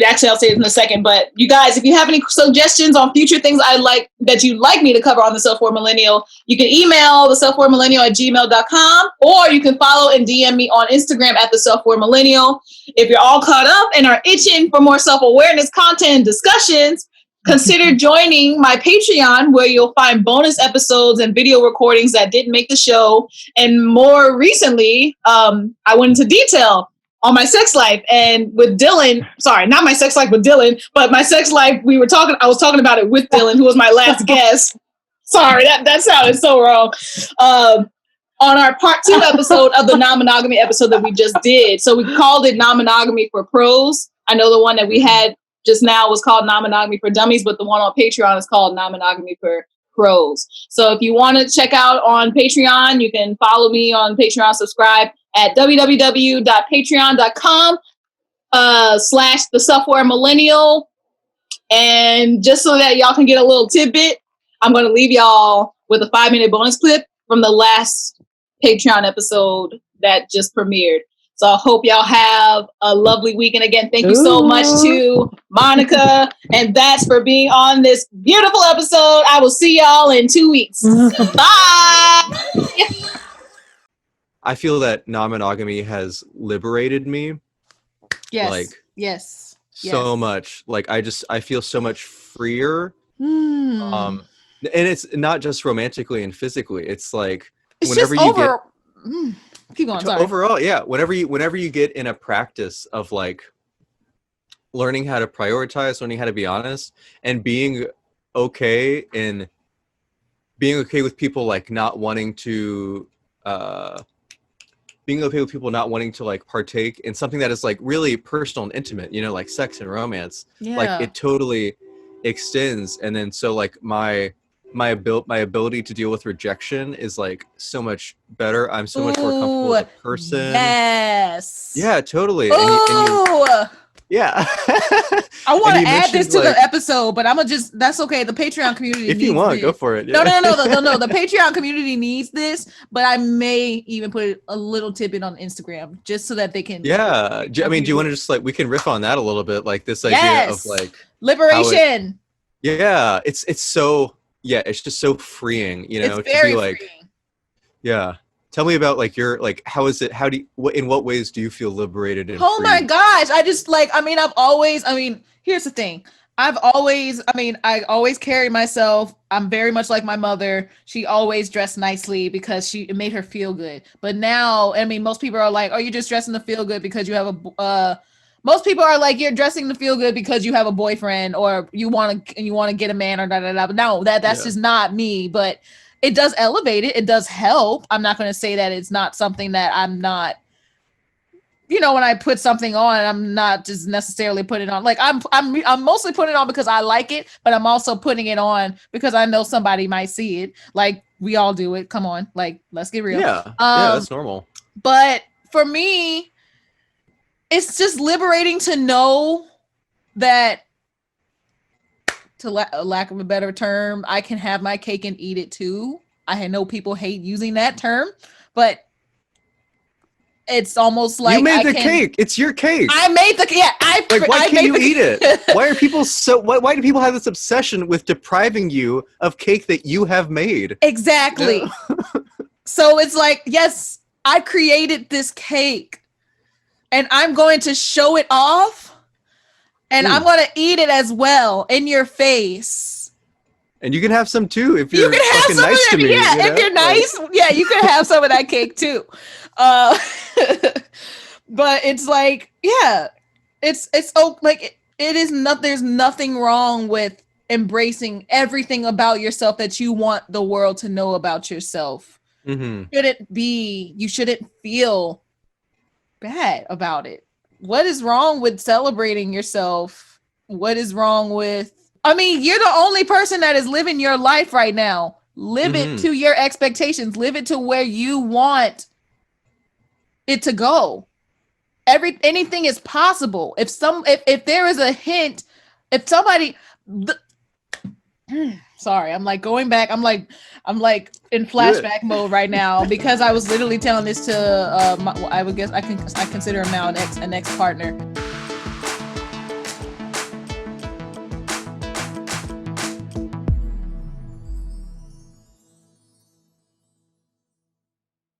actually I'll say it in a second, but you guys, if you have any suggestions on future things that you'd like me to cover on the Self-Aware Millennial, you can email the selfaware@gmail.com, or you can follow and DM me on Instagram at the Self-Aware Millennial. If you're all caught up and are itching for more self-awareness content and discussions, consider joining my Patreon, where you'll find bonus episodes and video recordings that didn't make the show. And more recently, I went into detail on my sex life, and with Dylan, sorry, not my sex life with Dylan, but my sex life, I was talking about it with Dylan, who was my last guest. Sorry, that sounded so wrong. On our part 2 episode of the non-monogamy episode that we just did. So we called it non-monogamy for pros. I know the one that we had just now was called non-monogamy for dummies, but the one on Patreon is called non-monogamy for pros. So if you want to check out on Patreon, you can follow me on Patreon, subscribe at www.patreon.com/the Self-Aware Millennial. And just so that y'all can get a little tidbit, I'm going to leave y'all with a 5-minute bonus clip from the last Patreon episode that just premiered. So I hope y'all have a lovely week. And again, thank you so much to Monica and Bats for being on this beautiful episode. I will see y'all in 2 weeks. Bye. I feel that non-monogamy has liberated me. Yes. Like, yes. So much. Like, I feel so much freer. And it's not just romantically and physically. It's like, it's whenever just you over. Keep going. Sorry. Overall, yeah. Whenever you get in a practice of like learning how to prioritize, learning how to be honest, and being okay with people like not wanting to like partake in something that is like really personal and intimate, you know, like sex and romance. Like, it totally extends. And then so like my ability to deal with rejection is like so much better. I'm so much more comfortable with a person. Yes. Yeah, totally. Yeah. I want to add this to the episode, but that's okay. The Patreon community if you want, go for it. Yeah. No. The Patreon community needs this, but I may even put a little tidbit on Instagram just so that they can. Yeah. I mean, do you want to just like, we can riff on that a little bit, like this idea of like liberation. Yeah. It's so, yeah, it's just so freeing, you know, it's very to be like, freeing. Yeah. Tell me about like your, like, how is it, how do you, in what ways do you feel liberated and free? My gosh. Here's the thing. I always carried myself. I'm very much like my mother. She always dressed nicely because it made her feel good. But now, most people are like, oh, you're just dressing to feel good because you have most people are like, you're dressing to feel good because you have a boyfriend or you want to get a man or da da da. But no, that's just not me. But it does elevate it. It does help. I'm not going to say that it's not something that I'm not, when I put something on, I'm not just necessarily putting it on. Like I'm mostly putting it on because I like it, but I'm also putting it on because I know somebody might see it. Like we all do it. Come on. Like, let's get real. Yeah. That's normal. But for me, it's just liberating to know that, to lack of a better term, I can have my cake and eat it too. I know people hate using that term, but it's almost like you made the cake. It's your cake. I made the why can't you eat it? Why are people why do people have this obsession with depriving you of cake that you have made? Exactly. Yeah. So it's like, yes, I created this cake and I'm going to show it off. And I'm going to eat it as well in your face. And you can have some too if you're fucking nice to me. Yeah, if you're nice, you can have some of that cake too. But it's like, it's like it is not. There's nothing wrong with embracing everything about yourself that you want the world to know about yourself. Mm-hmm. You shouldn't feel bad about it. What is wrong with celebrating yourself? What is wrong with, you're the only person that is living your life right now. Live it to your expectations. Live it to where you want it to go. Anything is possible. If there is a hint, if somebody, sorry, I'm like going back. I'm like in flashback mode right now because I was literally telling this to I consider him now an ex partner.